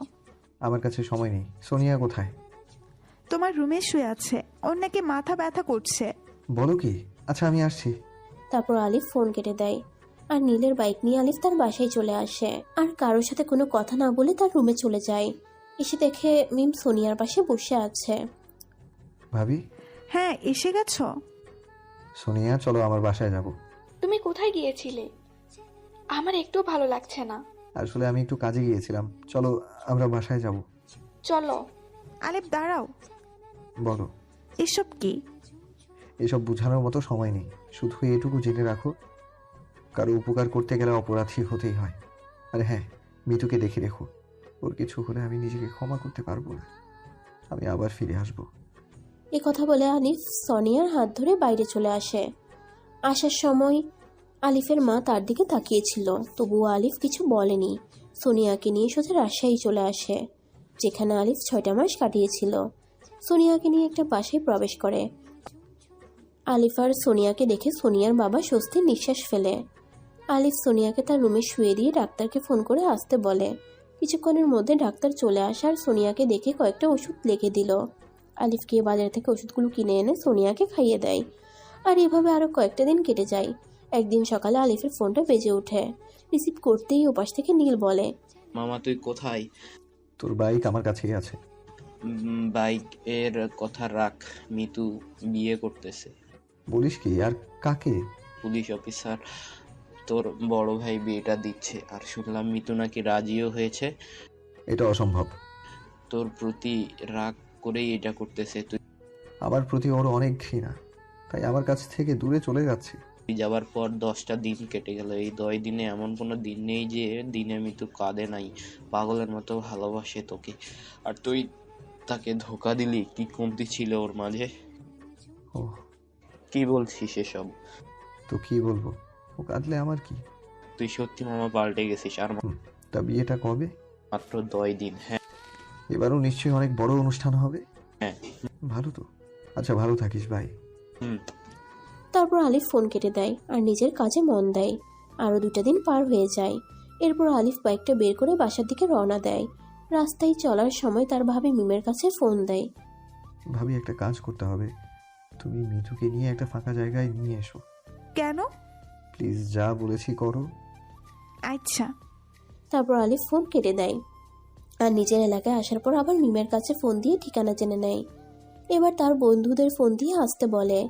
আমার কাছে সময় নেই। সোনিয়া কোথায়? তোমার রুমে শুয়ে আছে, ওর নাকি মাথা ব্যথা করছে। বলো কি? আচ্ছা আমি আসছি। তারপর আলিফ ফোন কেটে দেয় আর নীলের বাইক নিয়ে আলিফ তার বাসায় চলে আসে আর কারোর সাথে কোনো কথা না বলে তার রুমে চলে যায়। এসে দেখে মিম সোনিয়ার পাশে বসে আছে। ভাবি। হ্যাঁ, এসে গেছো? সোনিয়া চলো আমার বাসায় যাব। তুমি কোথায় গিয়েছিলে? আমার একটু ভালো লাগছে না। আসলে আমি একটু কাজে গিয়েছিলাম। চলো আমরা বাসায় যাব। চলো। আলিফ দাঁড়াও। বলো। এসব কি? এসব বোঝানোর মতো সময় নেই। শুধু এটুকু জেনে রাখো, কারো উপকার করতে গেলে অপরাধী হতেই হয়। আর হ্যাঁ, মিতুকে দেখে রেখো, ওর কিছু হলে আমি নিজেকে ক্ষমা করতে পারবো না। আমি আবার ফিরে আসবো। এ কথা বলে আলিফ সোনিয়ার হাত ধরে বাইরে চলে আসে। আসার সময় আলিফের মা তার দিকে তাকিয়েছিল, তবুও আলিফ কিছু বলেনি। সোনিয়াকে নিয়ে সোজা রাজশাহী চলে আসে, যেখানে আলিফ 6টা মাস কাটিয়েছিল। সোনিয়াকে নিয়ে একটা বাসায় প্রবেশ করে। আলিফ আর সোনিয়াকে দেখে সোনিয়ার বাবা স্বস্তির নিঃশ্বাস ফেলে। আলিফ সোনিয়াকে তার রুমে শুয়ে দিয়ে ডাক্তারকে ফোন করে আসতে বলে। কিছুক্ষণের মধ্যে ডাক্তার চলে আসে আর সোনিয়াকে দেখে কয়েকটা ওষুধ লিখে দিল। আলিফ গিয়ে বাজার থেকে ওষুধগুলো কিনে এনে সোনিয়াকে খাইয়ে দেয়। আর এভাবে আরও কয়েকটা দিন কেটে যায়। একদিন সকালে আলিফের ফোনটা বেজে ওঠে। রিসিভ করতেই ওপাশ থেকে নীল বলে, মামা তুই কোথায়? তোর বাইক আমার কাছেই আছে। বাইক এর কথা রাখ, মিতু বিয়ে করতেছে। বলিস কি? আর কাকে? পুলিশ অফিসার, তোর বড় ভাই বিয়েটা দিচ্ছে। আর শুনলাম মিতু নাকি রাজিও হয়েছে। এটা অসম্ভব। তোর প্রতি রাগ করেই এটা করতেছে। তুই আমার প্রতি ওর অনেক ঘৃণা, তাই আমার কাছ থেকে দূরে চলে যাচ্ছে। যাবার পর 10টা দিন কেটে গেল। এই 10 দিনে এমন কোনো দিন নেই যে দিনে মিতু কাঁদে নাই। পাগলের মতো ভালোবাসে তোকে, আর তুই তাকে ধোকা দিলি। কি কমতি ছিল ওর মাঝে? ও, কি বলছিস এসব? তো কি বলবো? ও কাঁদলে আমার কি? তুই সত্যি মামা পাল্টে গেছিস। আর তা বিয়েটা কবে? মাত্র 10 দিন। হ্যাঁ এবারও নিশ্চয়ই অনেক বড় অনুষ্ঠান হবে। হ্যাঁ। ভালো তো। আচ্ছা, ভালো থাকিস ভাই। তারপর আলিফ ফোন কেটে দেয় আর নিজের কাজে মন দেয়। আরও 2টা দিন পার হয়ে যায়। এরপর আলিফ বাইকটা বের করে বাসার দিকে রওনা দেয়। রাস্তায় চলার সময় তার ভাবি মিমের কাছে ফোন দেয়। ভাবি, একটা কাজ করতে হবে। তুমি মিঠুকে নিয়ে একটা ফাঁকা জায়গায় নিয়ে এসো কেন? প্লিজ। যা বলেছি করো। আচ্ছা। তারপর আলিফ ফোন কেটে দেয় আর নিজের এলাকায় আসার পর আবার মিমের কাছে ফোন দিয়ে ঠিকানা জেনে নেয়। এবার তার বন্ধুদের ফোন দিয়ে আসতে বলে।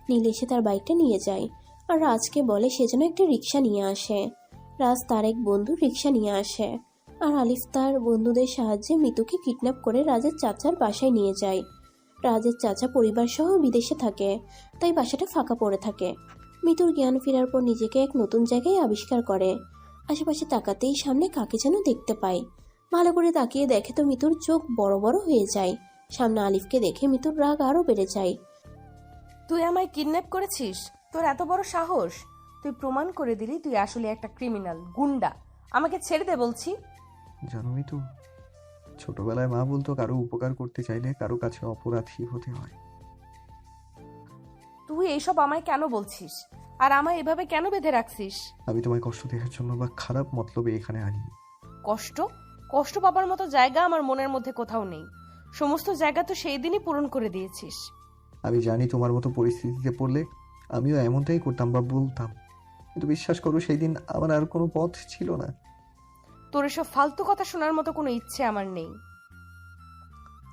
নীল এসে তার বাইকটা নিয়ে যায় আর রাজকে বলে সে যেন একটা রিক্সা নিয়ে আসে। রাজ তার এক বন্ধু রিক্সা নিয়ে আসে আর আলিফ তার বন্ধুদের সাহায্যে মিতুকে কিডন্যাপ করে রাজের চাচার বাসায় নিয়ে যায়। রাজের চাচা পরিবার সহ বিদেশে থাকে, তাই বাসাটা ফাঁকা পড়ে থাকে। মিতুর জ্ঞান ফেরার পর নিজেকে এক নতুন জায়গায় আবিষ্কার করে। আশেপাশে তাকাতেই সামনে কাকে যেন দেখতে পায়। ভালো করে তাকিয়ে দেখে তো মিতুর চোখ বড় বড় হয়ে যায়। সামনে আলিফকে দেখে মিতুর রাগ আরো বেড়ে যায়। তুই আমায় কিডন্যাপ করেছিস? তোর এত বড় সাহস! তুই প্রমাণ করে দিলি তুই আসলে একটা ক্রিমিনাল, গুন্ডা। আমাকে ছেড়ে দে বলছি। জানো মিতু, ছোটবেলায় মা বলতো কারো উপকার করতে চাইলে কারো কাছে অপরাধী হতে হয়। তুই এইসব আমায় কেন বলছিস? আর আমায় এভাবে কেন বেঁধে রাখছিস? আমি তোমায় কষ্ট দেওয়ার জন্য বা খারাপ মতলবে এখানে আনি। কষ্ট কষ্ট পাবার মতো জায়গা আমার মনের মধ্যে কোথাও নেই। সমস্ত জায়গা তো সেই দিনই পূরণ করে দিয়েছিস। আমি জানি তোমার মতো পরিস্থিতিতে পড়লে আমিও এমনটাই করতাম বা বলতাম, কিন্তু বিশ্বাস করো সেই দিন আমার আর কোনো পথ ছিল না। তোর এসব ফালতু কথা শোনার মতো কোনো ইচ্ছে আমার নেই।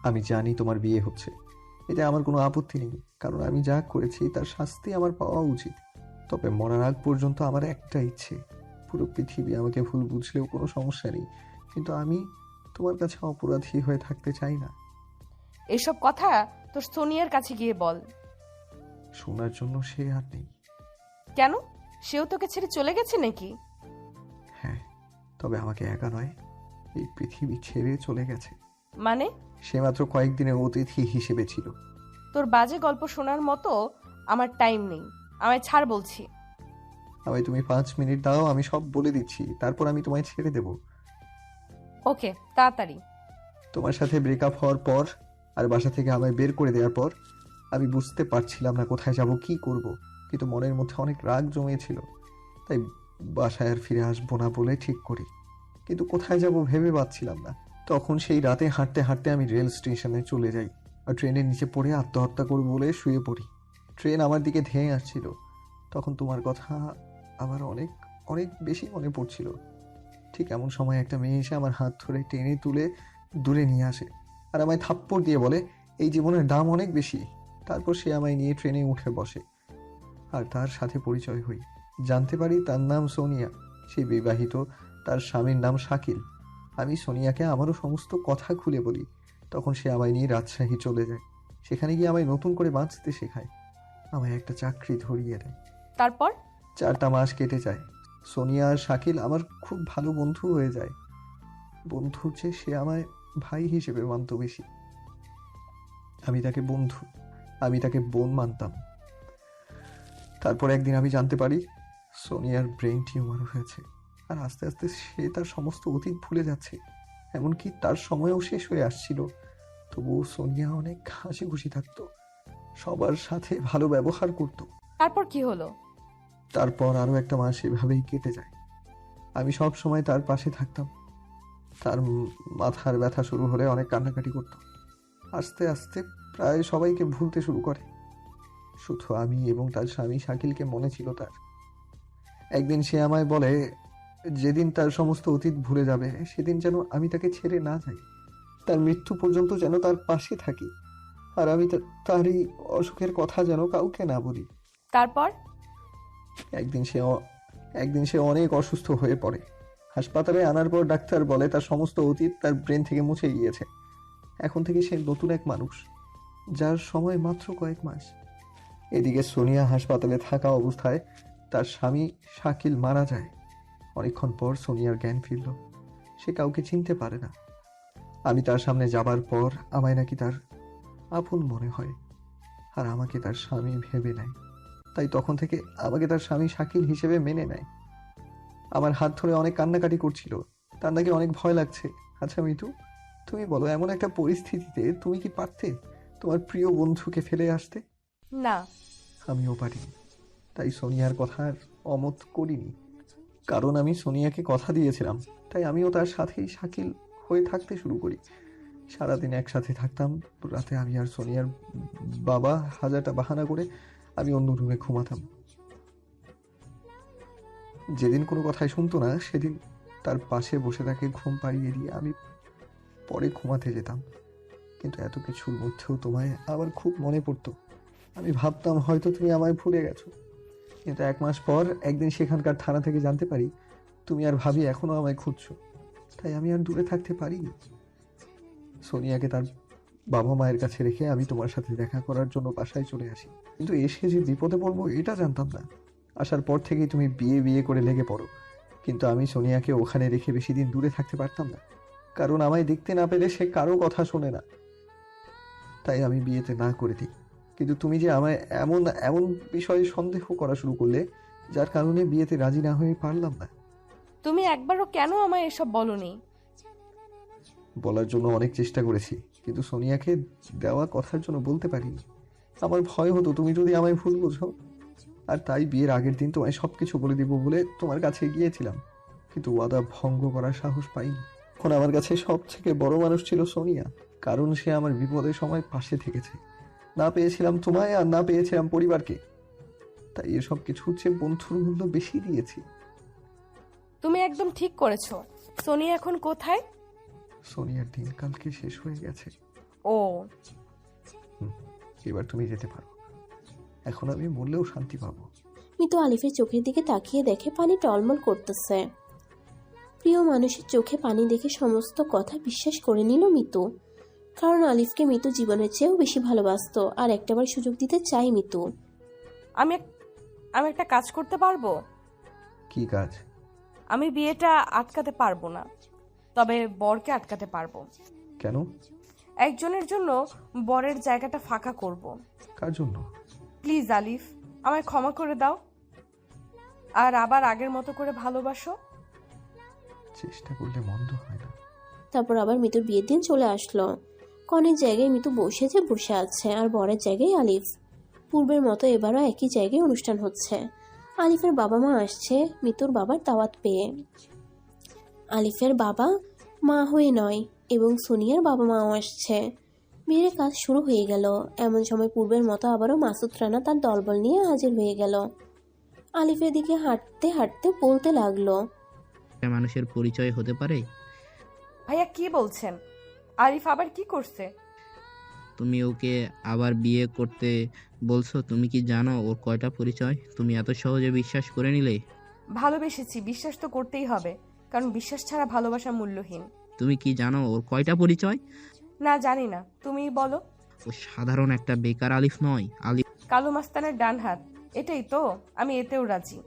আমি জানি তোমার বিয়ে হচ্ছে, এটা আমার কোনো আপত্তি নেই, কারণ আমি যা করেছি তার শাস্তি আমার পাওয়া উচিত। তবে মরার আগ পর্যন্ত আমার একটা ইচ্ছে, পুরো পৃথিবী আমাকে ভুল বুঝলেও কোনো সমস্যা নেই, কিন্তু আমি তোমার কাছে অপরাধী হয়ে থাকতে চাই না। এসব কথা তোর সোনিয়ার কাছে গিয়ে বল। শোনার জন্য সে আর নেই। কেন? সেও তোকে ছেড়ে চলে গেছে নাকি? হ্যাঁ, তবে আমাকে একা নয়, এই পৃথিবী ছেড়ে চলে গেছে। মানে? সে মাত্র কয়েকদিনের অতিথি হিসেবে ছিল। তোর বাজে গল্প শোনার মতো আমার টাইম নেই। আমায় ছাড় বলছি। আমায় তুমি 5 মিনিট দাও, আমি সব বলে দিচ্ছি, তারপর আমি তোমায় ছেড়ে দেব। ওকে, তাড়াতাড়ি। তোমার সাথে ব্রেকআপ হওয়ার পর আর বাসা থেকে আমায় বের করে দেওয়ার পর আমি বুঝতে পারছিলাম না কোথায় যাব, কি করব, কিন্তু মনের মধ্যে অনেক রাগ জমিয়েছিল, তাই বাসায় আর ফিরে আসবো না বলে ঠিক করি। কিন্তু কোথায় যাব ভেবে পাচ্ছিলাম না। তখন সেই রাতে হাঁটতে হাঁটতে আমি রেল স্টেশনে চলে যাই আর ট্রেনের নিচে পড়ে আত্মহত্যা করব বলে শুয়ে পড়ি। ট্রেন আমার দিকে ধেয়ে আসছিল, তখন তোমার কথা আমার অনেক অনেক বেশি মনে পড়ছিল। ঠিক এমন সময় একটা মেয়ে এসে আমার হাত ধরে টেনে তুলে দূরে নিয়ে আসে আর আমায় থাপ্পড় দিয়ে বলে এই জীবনের দাম অনেক বেশি। তারপর সে আমায় নিয়ে ট্রেনে উঠে বসে আর তার সাথে পরিচয় হই। জানতে পারি তার নাম সোনিয়া, সে বিবাহিত, তার স্বামীর নাম শাকিল। আমি সোনিয়াকে আমারও সমস্ত কথা খুলে বলি। তখন সে আমায় নিয়ে রাজশাহী চলে যায়। সেখানে গিয়ে আমায় নতুন করে বাঁচতে শেখায়, আমায় একটা চাকরি ধরিয়ে দেয়। তারপর? 4টা মাস কেটে যায়। সোনিয়া আর শাকিল আমার খুব ভালো বন্ধু হয়ে যায়। বন্ধুর চেয়ে সে আমায় ভাই হিসেবে মানত বেশি। আমি তাকে বোন মানতাম। তারপর একদিন আমি জানতে পারি সোনিয়ার ব্রেন টিউমার হয়েছে, আর আস্তে আস্তে সে তার সমস্ত অতীত ভুলে যাচ্ছে। এমনকি তার সময়ও শেষ হয়ে আসছিল। তবুও সোনিয়া অনেক হাসি খুশি থাকতো, সবার সাথে ভালো ব্যবহার করতো। তারপর কি হলো? তারপর আরো একটা মাস এভাবেই কেটে যায়। আমি সব সময় তার পাশে থাকতাম। তার মাথার ব্যথা শুরু হলে অনেক কান্নাকাটি করতো। আস্তে আস্তে প্রায় সবাইকে ভুলতে শুরু করে। শুধু আমি এবং তার স্বামী শাকিলকে মনে ছিল তার। একদিন সে আমায় বলে, যেদিন তার সমস্ত অতীত ভুলে যাবে সেদিন যেন আমি তাকে ছেড়ে না যাই, তার মৃত্যু পর্যন্ত যেন তার পাশে থাকি, আর আমি তার এই অসুখের কথা যেন কাউকে না বলি। তারপর? একদিন সে অনেক অসুস্থ হয়ে পড়ে। হাসপাতালে আনার পর ডাক্তার বলে তার সমস্ত অতীত তার ব্রেন থেকে মুছে গিয়েছে। এখন থেকে সে নতুন এক মানুষ, যার সময় মাত্র কয়েক মাস। এদিকে সোনিয়া হাসপাতালে থাকা অবস্থায় তার স্বামী শাকিল মারা যায়। অনেকক্ষণ পর সোনিয়ার জ্ঞান ফিরল। সে কাউকে চিনতে পারে না। আমি তার সামনে যাবার পর আমায় নাকি তার আপন মনে হয়, আর আমাকে তার স্বামী ভেবে নেয়। তাই তখন থেকে আমাকে তার স্বামী শাকিল হিসেবে মেনে নেয়। আমার হাত ধরে অনেক কান্নাকাটি করছিল। তার নাকি অনেক ভয় লাগছে। আচ্ছা মিতু, তুমি বলো, এমন একটা পরিস্থিতিতে তুমি কি পারতে তোমার প্রিয় বন্ধুকে ফেলে আসতে? না। আমিও পারি। তাই সোনিয়ার কথা আর অমত করিনি, কারণ আমি সোনিয়াকে কথা দিয়েছিলাম। তাই আমিও তার সাথেই শাকিল হয়ে থাকতে শুরু করি। সারাদিন একসাথে থাকতাম। রাতে আমি আর সোনিয়ার বাবা হাজারটা বাহানা করে আমি অন্য রুমে ঘুমাতাম। যেদিন কোনো কথাই শুনতো না সেদিন তার পাশে বসে তাকে ঘুম পাড়িয়ে দিয়ে আমি পরে ঘুমাতে যেতাম। কিন্তু এত কিছুর মধ্যেও তোমায় আবার খুব মনে পড়তো। আমি ভাবতাম হয়তো তুমি আমায় ভুলে গেছো। কিন্তু 1 মাস পর একদিন সেখানকার থানা থেকে জানতে পারি তুমি আর ভাবি এখনো আমায় খুঁজছো। তাই আমি আর দূরে থাকতে পারিনি। সোনিয়াকে তার বাবা মায়ের কাছে রেখে আমি তোমার সাথে দেখা করার জন্য বাসায় চলে আসি। কিন্তু এসে যে বিপদে পড়বো এটা জানতাম না। আসার পর থেকেই তুমি বিয়ে করে লেগে পড়ো। কিন্তু আমি সোনিয়াকে ওখানে রেখে বেশি দিন দূরে থাকতে পারতাম না, কারণ আমায় দেখতে না পেলে সে কারো কথা শোনে না। তাই আমি বিয়েতে না করে দিই। কিন্তু তুমি যে আমায় এমন এমন বিষয়ে সন্দেহ করা শুরু করলে, যার কারণে বিয়েতে রাজি না হয়ে পারলাম না। তুমি একবারও কেন আমায় এসব বলনি? বলার জন্য অনেক চেষ্টা করেছি, কিন্তু সোনিয়াকে দেওয়া কথার জন্য বলতে পারিনি। আমার ভয় হতো তুমি যদি আমায় ভুল বোঝো। আর তাই বিয়ের আগের দিন তোমায় সবকিছু বলে দিব বলে তোমার কাছে গিয়েছিলাম, কিন্তু ওয়াদা ভঙ্গ করার সাহস পাইনি। এখন আমার কাছে সব থেকে বড় মানুষ ছিল সোনিয়া, কারণ সে আমার বিপদের সময় পাশে থেকেছে। না পেয়েছিলাম তোমায়, আর না পেয়েছিলাম পরিবারকে। তাই এসব কিছু হচ্ছে বন্ধুর মূল্য বেশি দিয়েছি। তুমি একদম ঠিক করেছো। সোনিয়া এখন কোথায়? সোনিয়ার দিন কালকে শেষ হয়ে গেছে। ও, এবার তুমি যেতে পারো। এখন আমি মরলেও শান্তি পাবো। মিতু আলিফের চোখের দিকে তাকিয়ে দেখে পানি টলমল করতেছে। প্রিয় মানুষের চোখে পানি দেখে সমস্ত কথা বিশ্বাস করে নিল মিতু, কারণ আলিফকে মিতু জীবনের চেয়েও বেশি ভালোবাসতো, আর একটাবার সুযোগ দিতে চাই মিতু। আমি একটা কাজ করতে পারবো। কি কাজ? আমি বিয়েটা আটকাতে পারবো না, তবে বরকে আটকাতে পারবো। কেন? একজনের জন্য বরের জায়গাটা ফাঁকা করব। কার জন্য? প্লিজ আলিফ, আমায় ক্ষমা করে দাও, আর আবার আগের মতো করে ভালোবাসো। চেষ্টা করলে মন্দ হয় না। তারপর আবার মিতুর বিয়ের দিন চলে আসলো। কনের জায়গায় মিতু বসে আছে, আর বরের জায়গায় আলিফ। পূর্বের মতো এবারও একই জায়গায় অনুষ্ঠান হচ্ছে। আলিফের বাবা মা আসছে মিতুর বাবার দাওয়াত পেয়ে। আলিফের বাবা মা হয়ে নয়, এবং সোনিয়ার বাবা মাও আসছে। বিয়ের কাজ শুরু হয়ে গেল। এমন সময় পূর্বের মতো আবারও মাসুদ রানা তার দলবল নিয়ে হাজির হয়ে গেল। আলিফের দিকে হাঁটতে হাঁটতে বলতে লাগলো, মানুষের পরিচয় হতে পারে। ভাইয়া কি বলছেন? আরিফ আবার কি করছে? তুমি ওকে আবার বিয়ে করতে বলছো। তুমি কি জানো ওর কয়টা পরিচয়? তুমি এত সহজে বিশ্বাস করে নিলে? ভালোবেসেছি, বিশ্বাস তো করতেই হবে, কারণ বিশ্বাস ছাড়া ভালোবাসা মূল্যহীন। তুমি কি জানো ওর কয়টা পরিচয়? না, জানি না, তুমিই বলো। ও সাধারণ একটা বেকার আলিফ নয়। আলিফ কালু মাস্তানের ডান হাত, এটাই তো, আমি এতেও রাজি।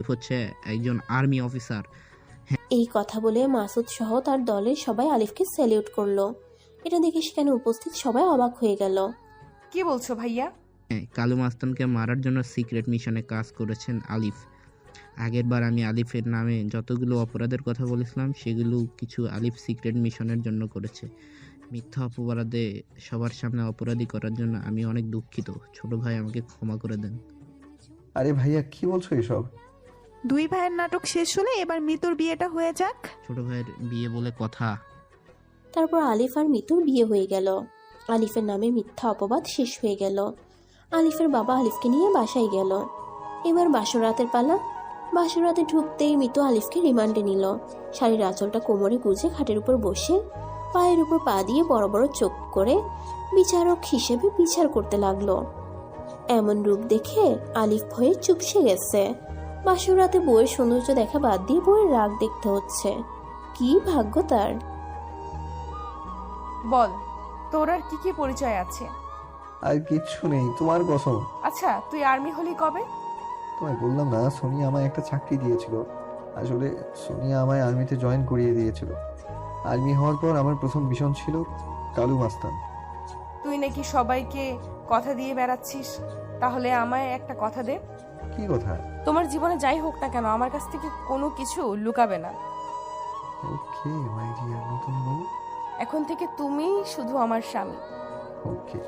হচ্ছে একজন আর্মি অফিসার। এই কথা বলে মাসুদ সহ তার দলের সবাই আলিফকে স্যালিউট করলো। এটা দেখে সেখানে উপস্থিত সবাই অবাক হয়ে গেল। কি বলছো ভাইয়া? হ্যাঁ, কালু মাস্তানকে মারার জন্য সিক্রেট মিশনে কাজ করেছেন আলিফ। আগের বার আমি আলিফের নামে যতগুলো অপরাধের কথা বলেছিলাম সেগুলো কিছু আলিফ সিক্রেট মিশনের জন্য করেছে। মিথ্যা অপরাধে সবার সামনে অপরাধী করার জন্য আমি অনেক দুঃখিত। ছোট ভাই, আমাকে ক্ষমা করে দেন। আরে ভাইয়া কি বলছো এসব? দুই ভাইয়ের নাটক শেষ হলে এবার মিতুর বিয়েটা হয়ে যাক। ছোট ভাইয়ের বিয়ে বলে কথা। তারপর আলিফ আর মিতুর বিয়ে হয়ে গেল। আলিফের নামে মিথ্যা অপবাদ শেষ হয়ে গেল। আলিফের বাবা আলিফকে নিয়ে বাসায় গেল। এবার বাসরাতের পালা। বাসরাতে ঢুকতেই মিতু আলিফকে রিমান্ডে নিল। শাড়ির আঁচলটা কোমরে গুজে খাটের উপর বসে পায়ের উপর পা দিয়ে বড় বড় চোখ করে বিচারক হিসেবে বিচার করতে লাগলো। এমন রূপ দেখে আলিফ ভয়ে চুপসে গেছে। বাসরাতে বউয়ের সৌন্দর্য দেখা বাদ দিয়ে বউয়ের রাগ দেখতে হচ্ছে। কি ভাগ্য তার। বল, তোর আর কি কি পরিচয় আছে? আর কিচ্ছু নেই, তোমার কসম। আচ্ছা, তুই আর্মি হলি কবে? তোমায় বললাম না, সোনিয়া আমায় একটা চাকরি দিয়েছিল। আসলে সোনিয়া আমায় আর্মিতে জয়েন করিয়ে দিয়েছিল। আর্মি হওয়ার পর আমার প্রথম মিশন ছিল কালু মাস্তান। তুই নাকি সবাইকে কথা দিয়ে বেড়াচ্ছিস, তাহলে আমায় একটা কথা দে। কি কথা? তোমার জীবনে যাই হোক না কেন, আমার কাছ থেকে কোনো কিছু লুকাবে না। ওকে মাই ডিয়ার নতুন বউ। এখন থেকে তুমিই শুধু আমার স্বামী। ওকে।